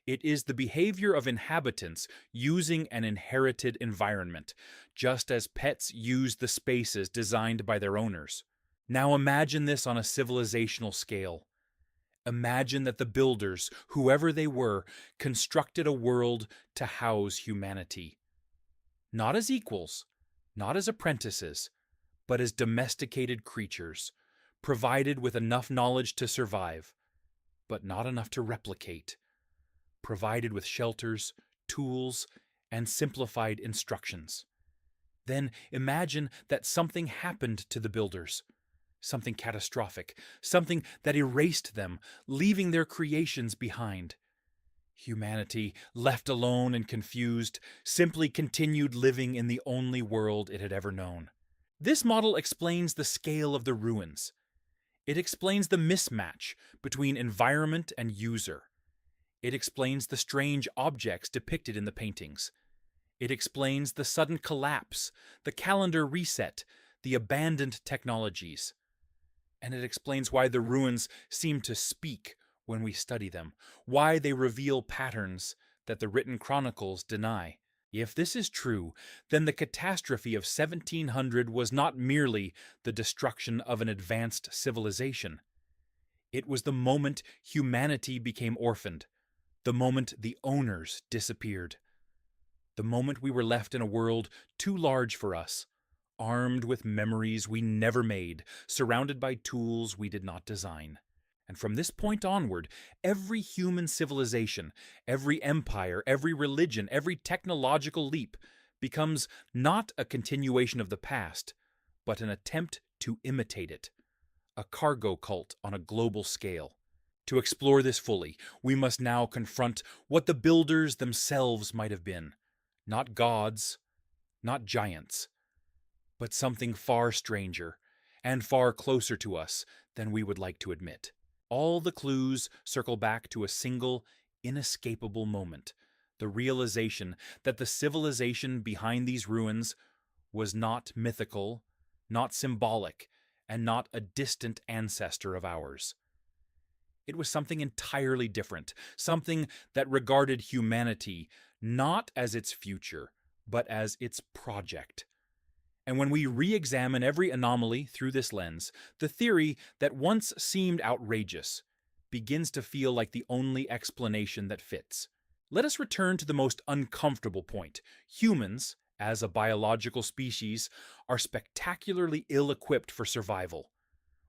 It is the behavior of inhabitants using an inherited environment, just as pets use the spaces designed by their owners. Now imagine this on a civilizational scale. Imagine that the builders, whoever they were, constructed a world to house humanity. Not as equals, not as apprentices, but as domesticated creatures, provided with enough knowledge to survive, but not enough to replicate, provided with shelters, tools, and simplified instructions. Then imagine that something happened to the builders, something catastrophic, something that erased them, leaving their creations behind. Humanity, left alone and confused, simply continued living in the only world it had ever known. This model explains the scale of the ruins. It explains the mismatch between environment and user. It explains the strange objects depicted in the paintings. It explains the sudden collapse, the calendar reset, the abandoned technologies. And it explains why the ruins seem to speak when we study them, why they reveal patterns that the written chronicles deny. If this is true, then the catastrophe of 1700 was not merely the destruction of an advanced civilization. It was the moment humanity became orphaned, the moment the owners disappeared, the moment we were left in a world too large for us, armed with memories we never made, surrounded by tools we did not design. And from this point onward, every human civilization, every empire, every religion, every technological leap becomes not a continuation of the past, but an attempt to imitate it, a cargo cult on a global scale. To explore this fully, we must now confront what the builders themselves might have been. Not gods, not giants, but something far stranger and far closer to us than we would like to admit. All the clues circle back to a single, inescapable moment, the realization that the civilization behind these ruins was not mythical, not symbolic, and not a distant ancestor of ours. It was something entirely different, something that regarded humanity not as its future, but as its project. And when we re-examine every anomaly through this lens, the theory that once seemed outrageous begins to feel like the only explanation that fits. Let us return to the most uncomfortable point. Humans, as a biological species, are spectacularly ill-equipped for survival.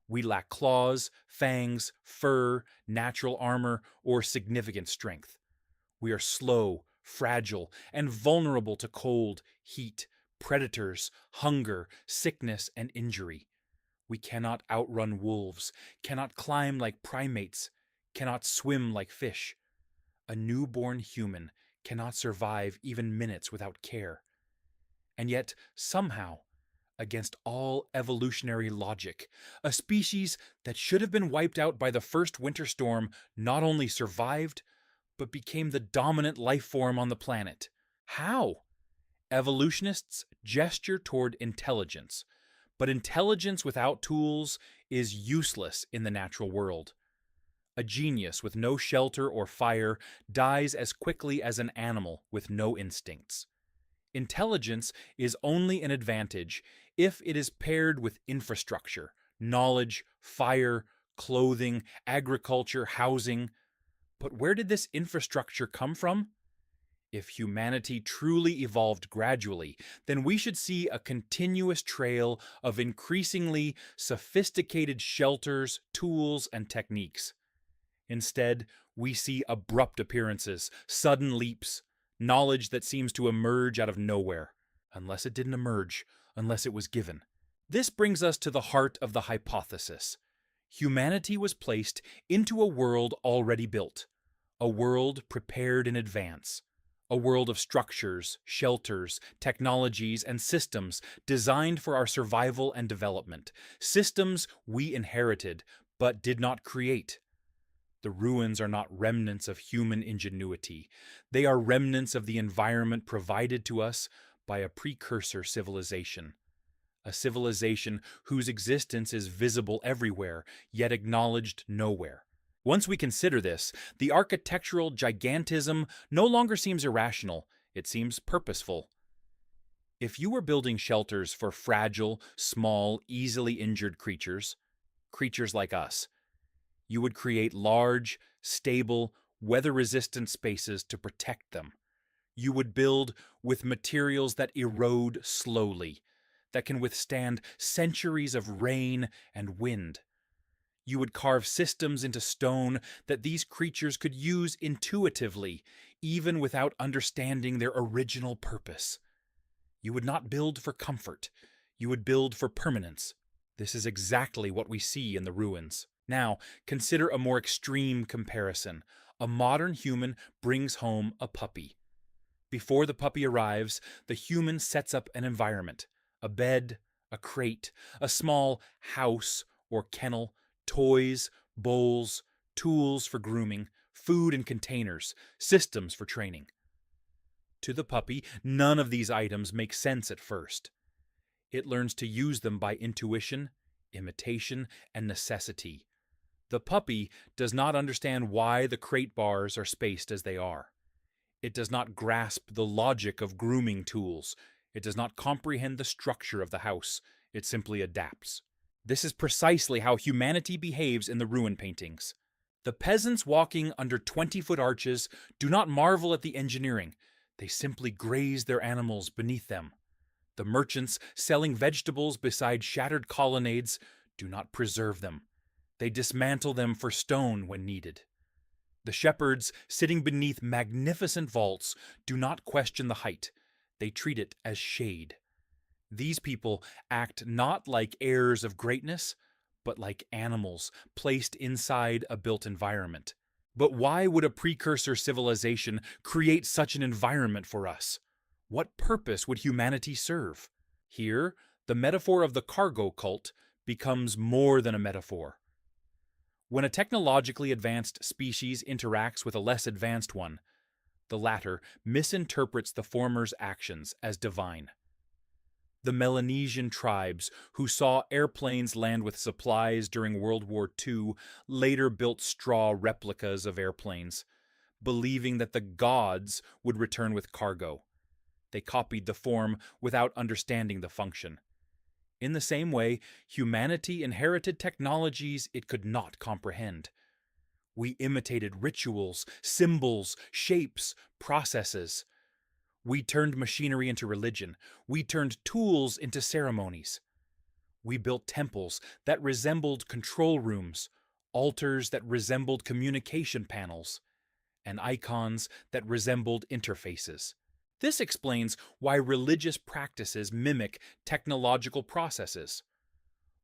We lack claws, fangs, fur, natural armor, or significant strength. We are slow, fragile, and vulnerable to cold, heat, predators, hunger, sickness, and injury. We cannot outrun wolves, cannot climb like primates, cannot swim like fish. A newborn human cannot survive even minutes without care. And yet, somehow, against all evolutionary logic, a species that should have been wiped out by the first winter storm not only survived, but became the dominant life form on the planet. How? Evolutionists gesture toward intelligence, but intelligence without tools is useless in the natural world. A genius with no shelter or fire dies as quickly as an animal with no instincts. Intelligence is only an advantage if it is paired with infrastructure, knowledge, fire, clothing, agriculture, housing. But where did this infrastructure come from? If humanity truly evolved gradually, then we should see a continuous trail of increasingly sophisticated shelters, tools, and techniques. Instead, We see abrupt appearances, sudden leaps, knowledge that seems to emerge out of nowhere, unless it didn't emerge, unless it was given. This brings us to the heart of the hypothesis. Humanity was placed into a world already built, a world prepared in advance, a world of structures, shelters, technologies, and systems designed for our survival and development, systems we inherited but did not create. The ruins are not remnants of human ingenuity. They are remnants of the environment provided to us by a precursor civilization. A civilization whose existence is visible everywhere, yet acknowledged nowhere. Once we consider this, the architectural gigantism no longer seems irrational, it seems purposeful. If you were building shelters for fragile, small, easily injured creatures like us, you would create large, stable, weather-resistant spaces to protect them. You would build with materials that erode slowly, that can withstand centuries of rain and wind. You would carve systems into stone that these creatures could use intuitively, even without understanding their original purpose. You would not build for comfort. You would build for permanence. This is exactly what we see in the ruins. Now, consider a more extreme comparison. A modern human brings home a puppy. Before the puppy arrives, the human sets up an environment, a bed, a crate, a small house or kennel, toys, bowls, tools for grooming, food and containers, systems for training. To the puppy, none of these items make sense at first. It learns to use them by intuition, imitation, and necessity. The puppy does not understand why the crate bars are spaced as they are. It does not grasp the logic of grooming tools. It does not comprehend the structure of the house. It simply adapts. This is precisely how humanity behaves in the ruin paintings. The peasants walking under 20-foot arches do not marvel at the engineering. They simply graze their animals beneath them. The merchants selling vegetables beside shattered colonnades do not preserve them. They dismantle them for stone when needed. The shepherds sitting beneath magnificent vaults do not question the height. They treat it as shade. These people act not like heirs of greatness, but like animals placed inside a built environment. But why would a precursor civilization create such an environment for us? What purpose would humanity serve? Here, the metaphor of the cargo cult becomes more than a metaphor. When a technologically advanced species interacts with a less advanced one, the latter misinterprets the former's actions as divine. The Melanesian tribes, who saw airplanes land with supplies during World War II, later built straw replicas of airplanes, believing that the gods would return with cargo. They copied the form without understanding the function. In the same way, humanity inherited technologies it could not comprehend. We imitated rituals, symbols, shapes, processes. We turned machinery into religion. We turned tools into ceremonies. We built temples that resembled control rooms, altars that resembled communication panels, and icons that resembled interfaces. This explains why religious practices mimic technological processes,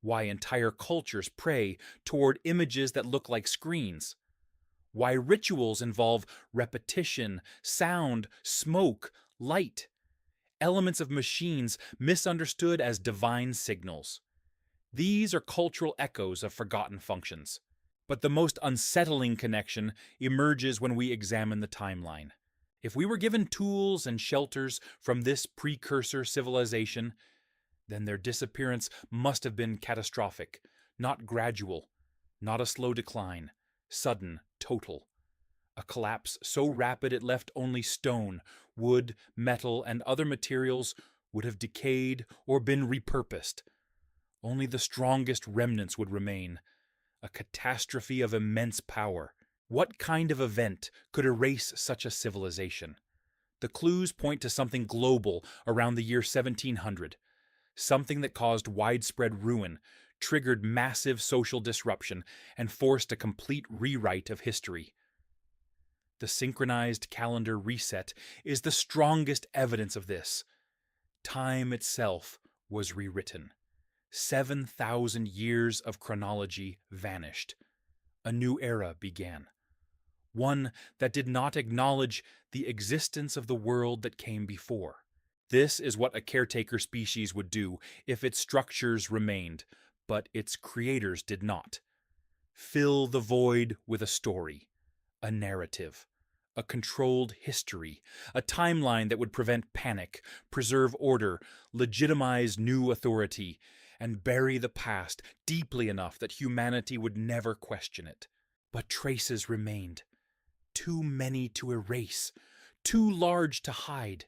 why entire cultures pray toward images that look like screens, why rituals involve repetition, sound, smoke, light, elements of machines misunderstood as divine signals. These are cultural echoes of forgotten functions. But the most unsettling connection emerges when we examine the timeline. If we were given tools and shelters from this precursor civilization, then their disappearance must have been catastrophic, not gradual, not a slow decline, sudden, total. A collapse so rapid it left only stone, wood, metal, and other materials would have decayed or been repurposed. Only the strongest remnants would remain. A catastrophe of immense power. What kind of event could erase such a civilization? The clues point to something global around the year 1700, something that caused widespread ruin, triggered massive social disruption, and forced a complete rewrite of history. The synchronized calendar reset is the strongest evidence of this. Time itself was rewritten. 7,000 years of chronology vanished. A new era began. One that did not acknowledge the existence of the world that came before. This is what a caretaker species would do if its structures remained, but its creators did not. Fill the void with a story, a narrative, a controlled history, a timeline that would prevent panic, preserve order, legitimize new authority, and bury the past deeply enough that humanity would never question it. But traces remained. Too many to erase, too large to hide.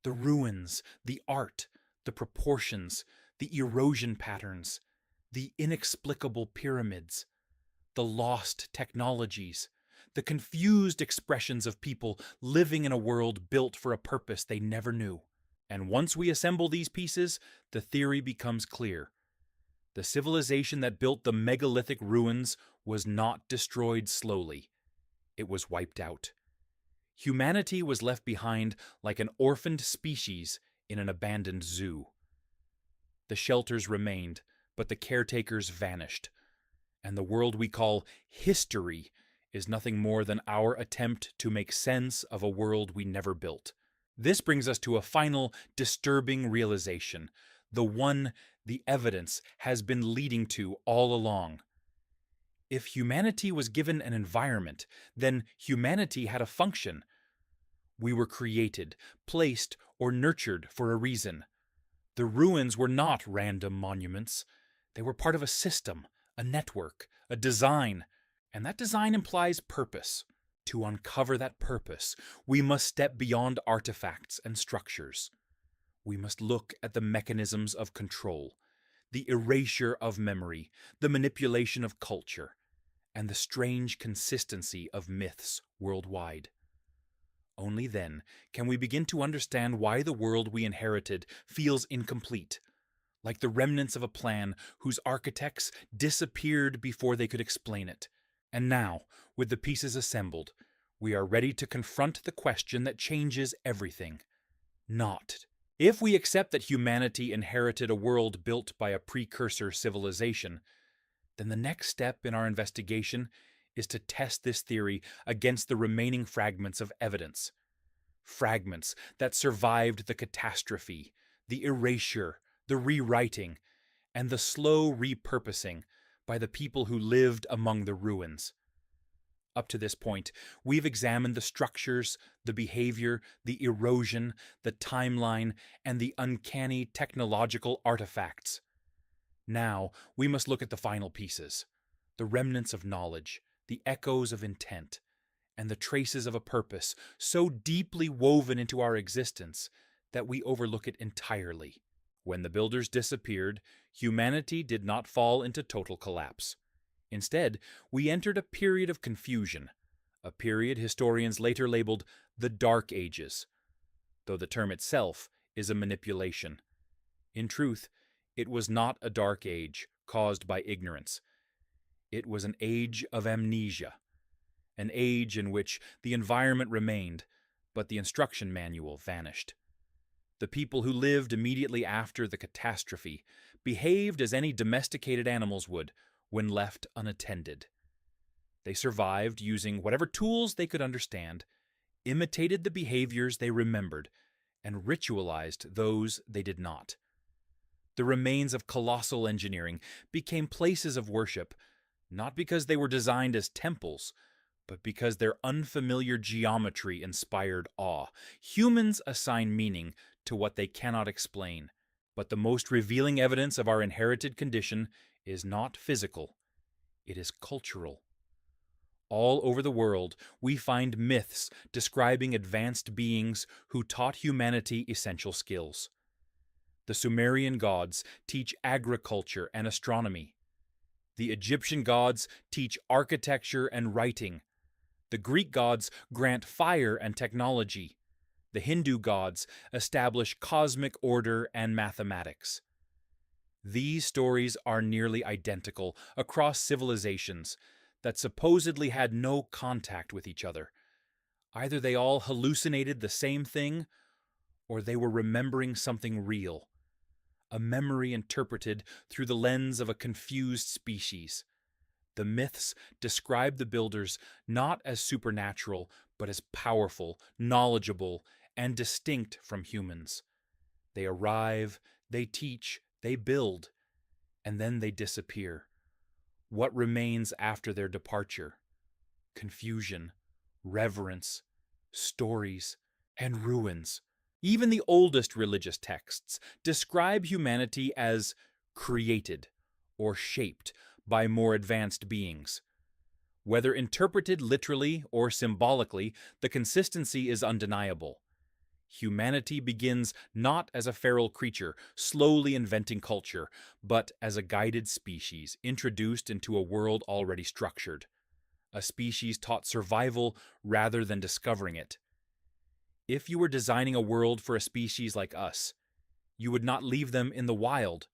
The ruins, the art, the proportions, the erosion patterns, the inexplicable pyramids, the lost technologies, the confused expressions of people living in a world built for a purpose they never knew. And once we assemble these pieces, the theory becomes clear. The civilization that built the megalithic ruins was not destroyed slowly. It was wiped out. Humanity was left behind like an orphaned species in an abandoned zoo. The shelters remained, but the caretakers vanished. And the world we call history is nothing more than our attempt to make sense of a world we never built. This brings us to a final, disturbing realization, the one the evidence has been leading to all along. If humanity was given an environment, then humanity had a function. We were created, placed, or nurtured for a reason. The ruins were not random monuments. They were part of a system, a network, a design, and that design implies purpose. To uncover that purpose, we must step beyond artifacts and structures. We must look at the mechanisms of control, the erasure of memory, the manipulation of culture, and the strange consistency of myths worldwide. Only then can we begin to understand why the world we inherited feels incomplete, like the remnants of a plan whose architects disappeared before they could explain it. And now, with the pieces assembled, we are ready to confront the question that changes everything. Not. If we accept that humanity inherited a world built by a precursor civilization, then the next step in our investigation is to test this theory against the remaining fragments of evidence. Fragments that survived the catastrophe, the erasure, the rewriting, and the slow repurposing by the people who lived among the ruins. Up to this point, we've examined the structures, the behavior, the erosion, the timeline, and the uncanny technological artifacts. Now, we must look at the final pieces, the remnants of knowledge, the echoes of intent, and the traces of a purpose so deeply woven into our existence that we overlook it entirely. When the builders disappeared, humanity did not fall into total collapse. Instead, we entered a period of confusion, a period historians later labeled the Dark Ages, though the term itself is a manipulation. In truth, it was not a dark age caused by ignorance. It was an age of amnesia, an age in which the environment remained, but the instruction manual vanished. The people who lived immediately after the catastrophe behaved as any domesticated animals would when left unattended. They survived using whatever tools they could understand, imitated the behaviors they remembered, and ritualized those they did not. The remains of colossal engineering became places of worship, not because they were designed as temples, but because their unfamiliar geometry inspired awe. Humans assign meaning to what they cannot explain, but the most revealing evidence of our inherited condition is not physical, it is cultural. All over the world, we find myths describing advanced beings who taught humanity essential skills. The Sumerian gods teach agriculture and astronomy. The Egyptian gods teach architecture and writing. The Greek gods grant fire and technology. The Hindu gods establish cosmic order and mathematics. These stories are nearly identical across civilizations that supposedly had no contact with each other. Either they all hallucinated the same thing, or they were remembering something real, a memory interpreted through the lens of a confused species. The myths describe the builders not as supernatural, but as powerful, knowledgeable, and distinct from humans. They arrive, they teach, they build, and then they disappear. What remains after their departure? Confusion, reverence, stories, and ruins. Even the oldest religious texts describe humanity as created or shaped by more advanced beings. Whether interpreted literally or symbolically, the consistency is undeniable. Humanity begins not as a feral creature, slowly inventing culture, but as a guided species introduced into a world already structured. A species taught survival rather than discovering it. If you were designing a world for a species like us, you would not leave them in the wild.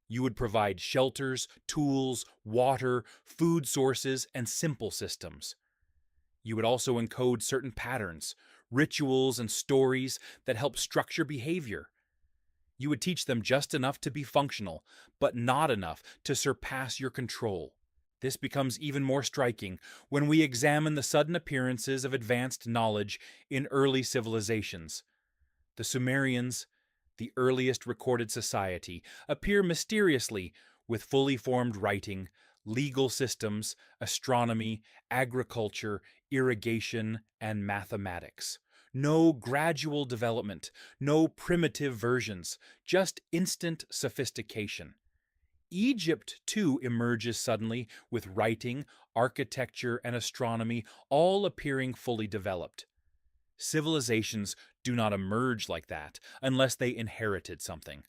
You would provide shelters, tools, water, food sources, and simple systems. You would also encode certain patterns, rituals, and stories that help structure behavior. You would teach them just enough to be functional, but not enough to surpass your control. This becomes even more striking when we examine the sudden appearances of advanced knowledge in early civilizations. The Sumerians, the earliest recorded society, appear mysteriously with fully formed writing, legal systems, astronomy, agriculture, irrigation, and mathematics. No gradual development, no primitive versions, just instant sophistication. Egypt, too, emerges suddenly with writing, architecture, and astronomy all appearing fully developed. Civilizations do not emerge like that unless they inherited something,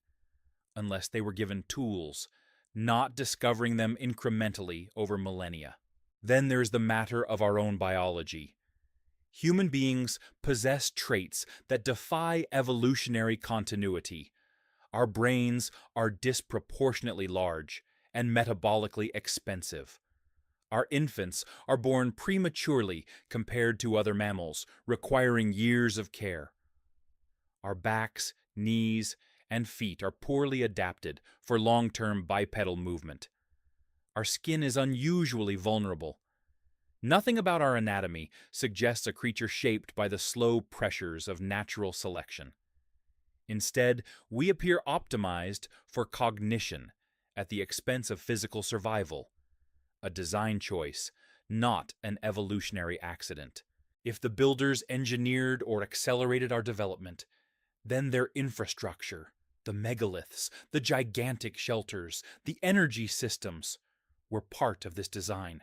unless they were given tools, not discovering them incrementally over millennia. Then there's the matter of our own biology. Human beings possess traits that defy evolutionary continuity. Our brains are disproportionately large and metabolically expensive. Our infants are born prematurely compared to other mammals, requiring years of care. Our backs, knees, and feet are poorly adapted for long-term bipedal movement. Our skin is unusually vulnerable. Nothing about our anatomy suggests a creature shaped by the slow pressures of natural selection. Instead, we appear optimized for cognition at the expense of physical survival. A design choice, not an evolutionary accident. If the builders engineered or accelerated our development, then their infrastructure, the megaliths, the gigantic shelters, the energy systems, were part of this design.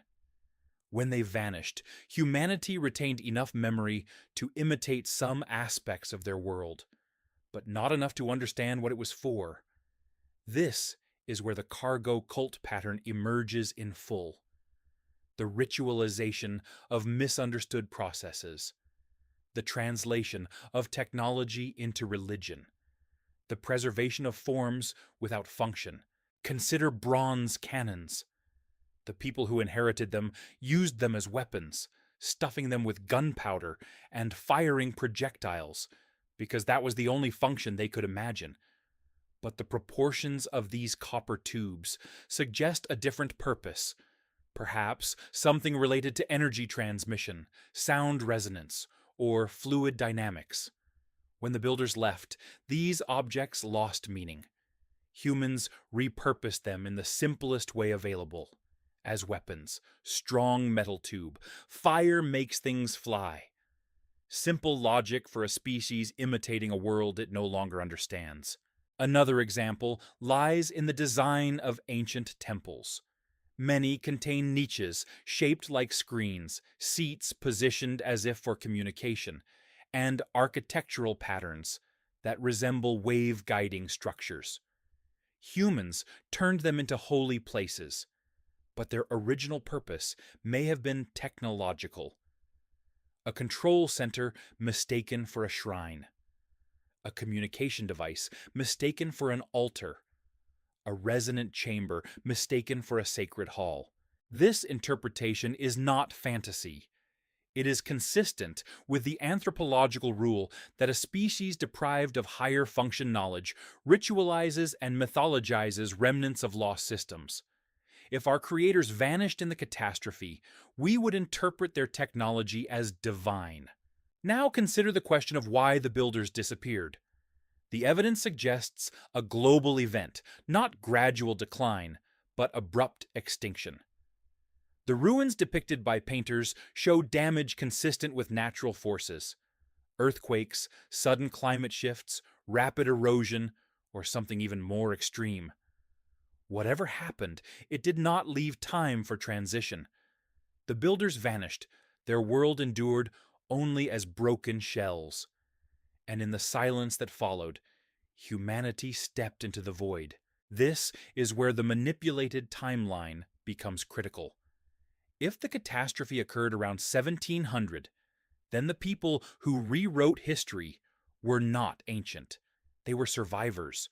When they vanished, humanity retained enough memory to imitate some aspects of their world, but not enough to understand what it was for. This is where the cargo cult pattern emerges in full. The ritualization of misunderstood processes, the translation of technology into religion, the preservation of forms without function. Consider bronze cannons. The people who inherited them used them as weapons, stuffing them with gunpowder and firing projectiles, because that was the only function they could imagine. But the proportions of these copper tubes suggest a different purpose, perhaps something related to energy transmission, sound resonance, or fluid dynamics. When the builders left, these objects lost meaning. Humans repurposed them in the simplest way available. As weapons, strong metal tube. Fire makes things fly. Simple logic for a species imitating a world it no longer understands. Another example lies in the design of ancient temples. Many contain niches shaped like screens, seats positioned as if for communication, and architectural patterns that resemble wave-guiding structures. Humans turned them into holy places, but their original purpose may have been technological. A control center mistaken for a shrine. A communication device mistaken for an altar. A resonant chamber mistaken for a sacred hall. This interpretation is not fantasy. It is consistent with the anthropological rule that a species deprived of higher function knowledge ritualizes and mythologizes remnants of lost systems. If our creators vanished in the catastrophe, we would interpret their technology as divine. Now consider the question of why the builders disappeared. The evidence suggests a global event, not gradual decline, but abrupt extinction. The ruins depicted by painters show damage consistent with natural forces: earthquakes, sudden climate shifts, rapid erosion, or something even more extreme. Whatever happened, it did not leave time for transition. The builders vanished, their world endured only as broken shells. And in the silence that followed, humanity stepped into the void. This is where the manipulated timeline becomes critical. If the catastrophe occurred around 1700, then the people who rewrote history were not ancient. They were survivors,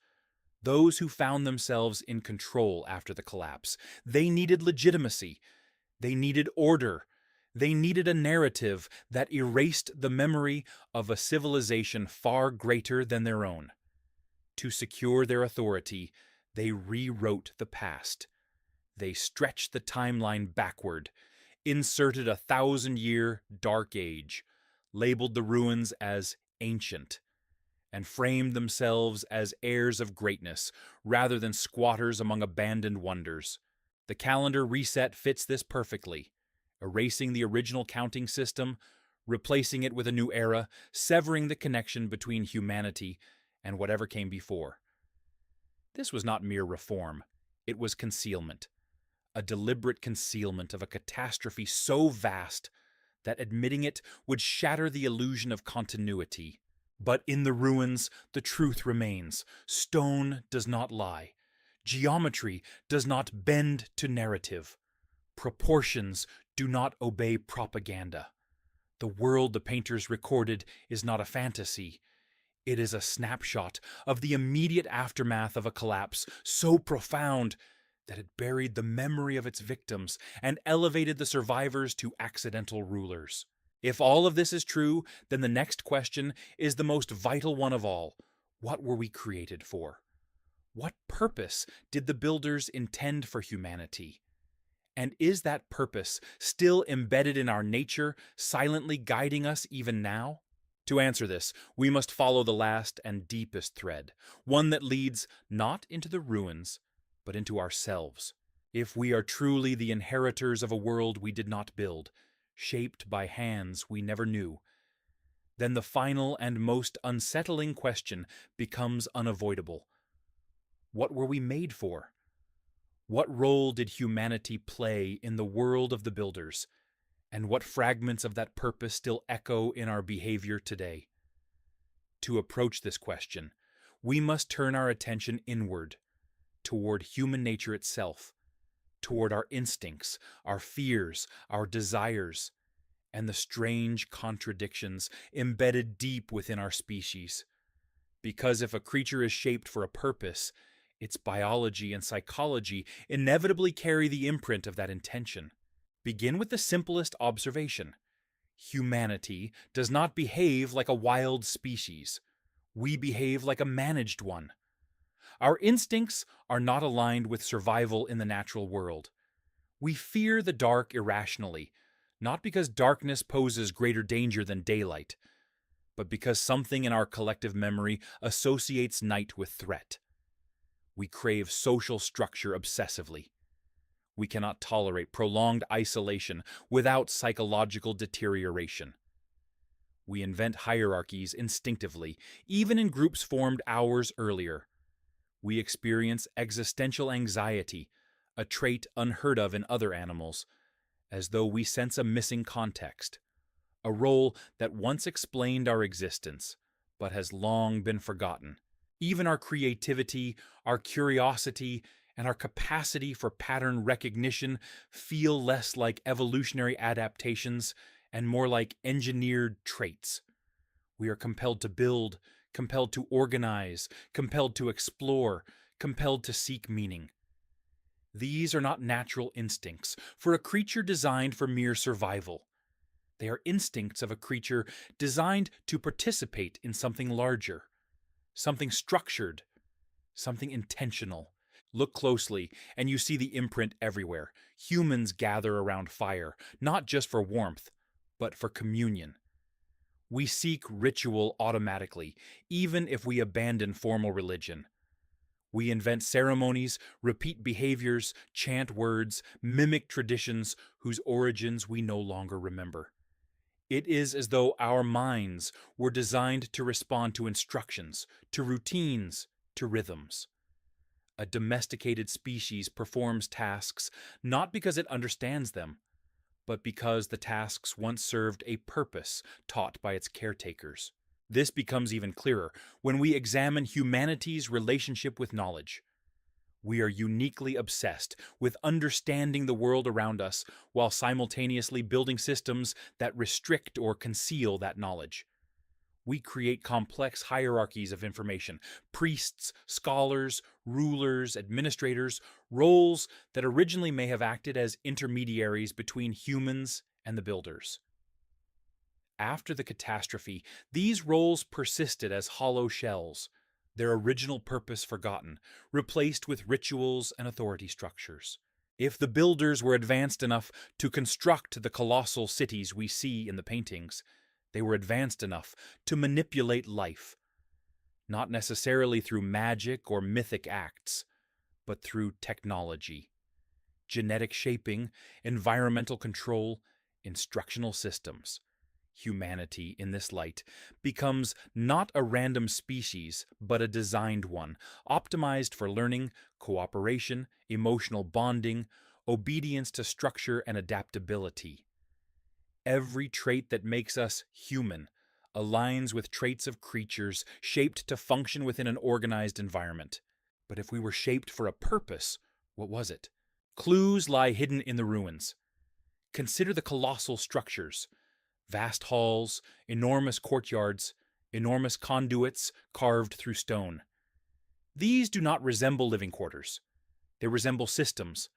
those who found themselves in control after the collapse. They needed legitimacy. They needed order. They needed a narrative that erased the memory of a civilization far greater than their own. To secure their authority, they rewrote the past. They stretched the timeline backward, inserted a 1,000-year dark age, labeled the ruins as ancient, and framed themselves as heirs of greatness rather than squatters among abandoned wonders. The calendar reset fits this perfectly, erasing the original counting system, replacing it with a new era, severing the connection between humanity and whatever came before. This was not mere reform, it was concealment, a deliberate concealment of a catastrophe so vast that admitting it would shatter the illusion of continuity. But in the ruins, the truth remains. Stone does not lie. Geometry does not bend to narrative. Proportions do not obey propaganda. The world the painters recorded is not a fantasy. It is a snapshot of the immediate aftermath of a collapse so profound that it buried the memory of its victims and elevated the survivors to accidental rulers. If all of this is true, then the next question is the most vital one of all. What were we created for? What purpose did the builders intend for humanity? And is that purpose still embedded in our nature, silently guiding us even now? To answer this, we must follow the last and deepest thread, one that leads not into the ruins, but into ourselves. If we are truly the inheritors of a world we did not build, shaped by hands we never knew, then the final and most unsettling question becomes unavoidable. What were we made for? What role did humanity play in the world of the builders? And what fragments of that purpose still echo in our behavior today? To approach this question, we must turn our attention inward, toward human nature itself, toward our instincts, our fears, our desires, and the strange contradictions embedded deep within our species. Because if a creature is shaped for a purpose, its biology and psychology inevitably carry the imprint of that intention. Begin with the simplest observation. Humanity does not behave like a wild species. We behave like a managed one. Our instincts are not aligned with survival in the natural world. We fear the dark irrationally, not because darkness poses greater danger than daylight, but because something in our collective memory associates night with threat. We crave social structure obsessively. We cannot tolerate prolonged isolation without psychological deterioration. We invent hierarchies instinctively, even in groups formed hours earlier. We experience existential anxiety, a trait unheard of in other animals, as though we sense a missing context, a role that once explained our existence, but has long been forgotten. Even our creativity, our curiosity, and our capacity for pattern recognition feel less like evolutionary adaptations and more like engineered traits. We are compelled to build, compelled to organize, compelled to explore, compelled to seek meaning. These are not natural instincts for a creature designed for mere survival. They are instincts of a creature designed to participate in something larger, something structured, something intentional. Look closely, and you see the imprint everywhere. Humans gather around fire, not just for warmth, but for communion. We seek ritual automatically, even if we abandon formal religion. We invent ceremonies, repeat behaviors, chant words, mimic traditions whose origins we no longer remember. It is as though our minds were designed to respond to instructions, to routines, to rhythms. A domesticated species performs tasks not because it understands them, but because the tasks once served a purpose taught by its caretakers. This becomes even clearer when we examine humanity's relationship with knowledge. We are uniquely obsessed with understanding the world around us while simultaneously building systems that restrict or conceal that knowledge. We create complex hierarchies of information, priests, scholars, rulers, administrators, roles that originally may have acted as intermediaries between humans and the builders. After the catastrophe, these roles persisted as hollow shells, their original purpose forgotten, replaced with rituals and authority structures. If the builders were advanced enough to construct the colossal cities we see in the paintings, they were advanced enough to manipulate life, not necessarily through magic or mythic acts, but through technology, genetic shaping, environmental control, instructional systems. Humanity, in this light, becomes not a random species, but a designed one, optimized for learning, cooperation, emotional bonding, obedience to structure, and adaptability. Every trait that makes us human aligns with traits of creatures shaped to function within an organized environment. But if we were shaped for a purpose, what was it? Clues lie hidden in the ruins. Consider the colossal structures: vast halls, enormous courtyards, enormous conduits carved through stone. These do not resemble living quarters. They resemble systems,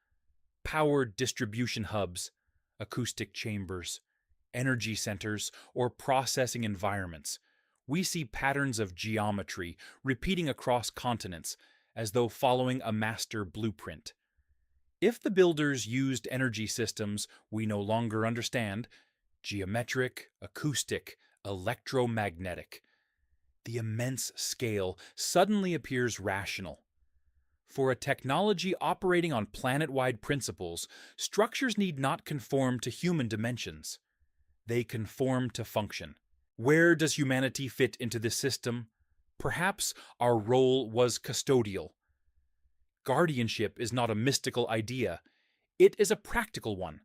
power distribution hubs, acoustic chambers, energy centers, or processing environments. We see patterns of geometry repeating across continents, as though following a master blueprint. If the builders used energy systems we no longer understand, geometric, acoustic, electromagnetic, the immense scale suddenly appears rational. For a technology operating on planet-wide principles, structures need not conform to human dimensions. They conform to function. Where does humanity fit into this system? Perhaps our role was custodial. Guardianship is not a mystical idea. It is a practical one.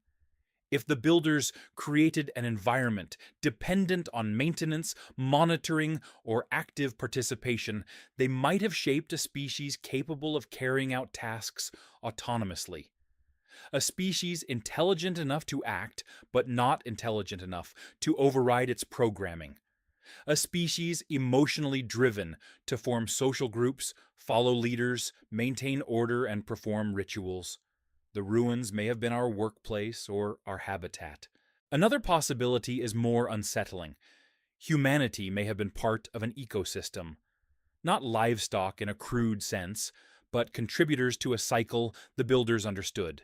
If the builders created an environment dependent on maintenance, monitoring, or active participation, they might have shaped a species capable of carrying out tasks autonomously. A species intelligent enough to act, but not intelligent enough to override its programming. A species emotionally driven to form social groups, follow leaders, maintain order, and perform rituals. The ruins may have been our workplace or our habitat. Another possibility is more unsettling. Humanity may have been part of an ecosystem. Not livestock in a crude sense, but contributors to a cycle the builders understood.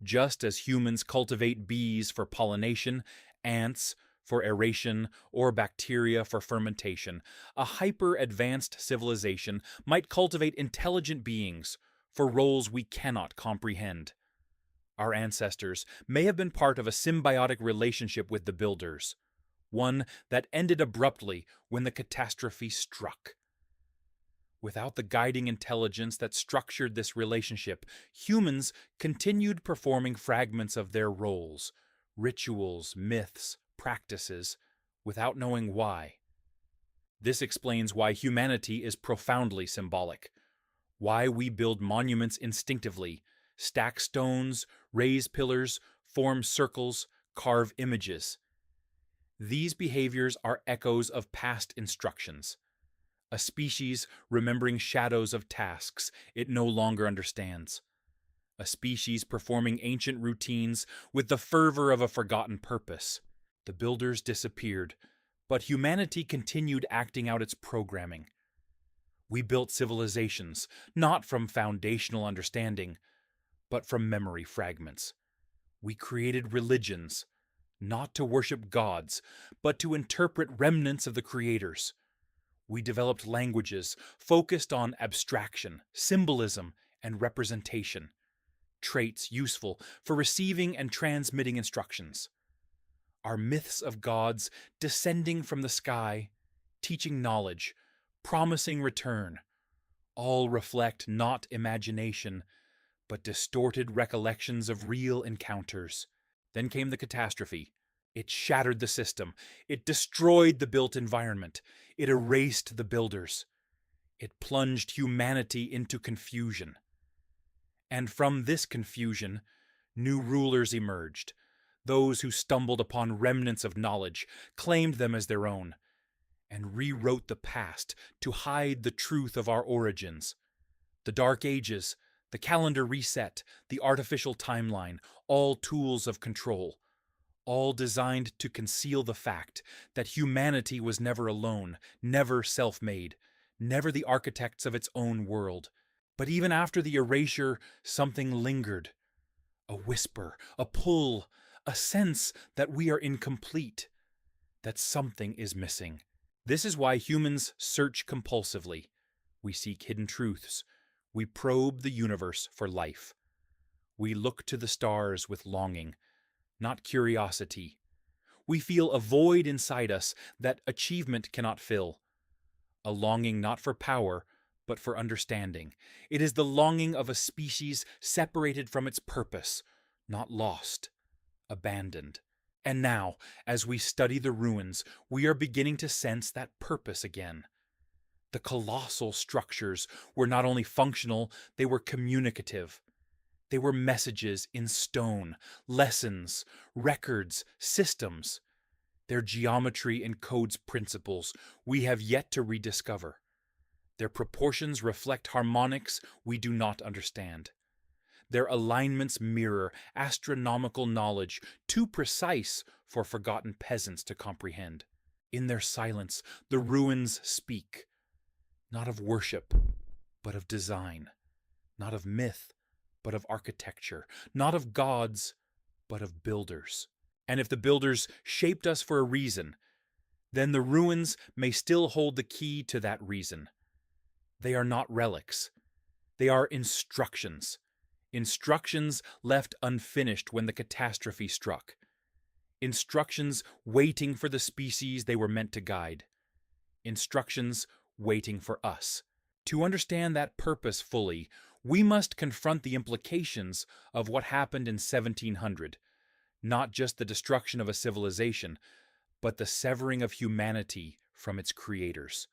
Just as humans cultivate bees for pollination, ants for aeration, or bacteria for fermentation, a hyper-advanced civilization might cultivate intelligent beings for roles we cannot comprehend. Our ancestors may have been part of a symbiotic relationship with the builders, one that ended abruptly when the catastrophe struck. Without the guiding intelligence that structured this relationship, humans continued performing fragments of their roles, rituals, myths, practices, without knowing why. This explains why humanity is profoundly symbolic, why we build monuments instinctively, stack stones, raise pillars, form circles, carve images. These behaviors are echoes of past instructions. A species remembering shadows of tasks it no longer understands. A species performing ancient routines with the fervor of a forgotten purpose. The builders disappeared, but humanity continued acting out its programming. We built civilizations, not from foundational understanding, but from memory fragments. We created religions, not to worship gods, but to interpret remnants of the creators. We developed languages focused on abstraction, symbolism, and representation, traits useful for receiving and transmitting instructions. Our myths of gods descending from the sky, teaching knowledge, promising return, all reflect not imagination, but distorted recollections of real encounters. Then came the catastrophe. It shattered the system. It destroyed the built environment. It erased the builders. It plunged humanity into confusion. And from this confusion, new rulers emerged. Those who stumbled upon remnants of knowledge, claimed them as their own, and rewrote the past to hide the truth of our origins. The Dark Ages, the calendar reset, the artificial timeline, all tools of control, all designed to conceal the fact that humanity was never alone, never self-made, never the architects of its own world. But even after the erasure, something lingered. A whisper, a pull, a sense that we are incomplete, that something is missing. This is why humans search compulsively. We seek hidden truths. We probe the universe for life. We look to the stars with longing, not curiosity. We feel a void inside us that achievement cannot fill. A longing not for power, but for understanding. It is the longing of a species separated from its purpose, not lost, abandoned. And now, as we study the ruins, we are beginning to sense that purpose again. The colossal structures were not only functional, they were communicative. They were messages in stone, lessons, records, systems. Their geometry encodes principles we have yet to rediscover. Their proportions reflect harmonics we do not understand. Their alignments mirror astronomical knowledge too precise for forgotten peasants to comprehend. In their silence, the ruins speak, not of worship, but of design, not of myth, but of architecture, not of gods, but of builders. And if the builders shaped us for a reason, then the ruins may still hold the key to that reason. They are not relics. They are instructions. Instructions left unfinished when the catastrophe struck. Instructions waiting for the species they were meant to guide. Instructions waiting for us. To understand that purpose fully, we must confront the implications of what happened in 1700, not just the destruction of a civilization, but the severing of humanity from its creators.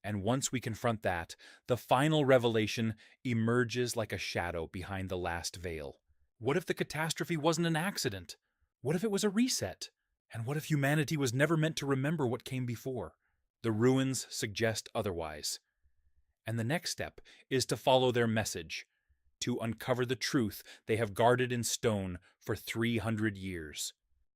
And once we confront that, the final revelation emerges like a shadow behind the last veil. What if the catastrophe wasn't an accident? What if it was a reset? And what if humanity was never meant to remember what came before? The ruins suggest otherwise. And the next step is to follow their message, to uncover the truth they have guarded in stone for 300 years.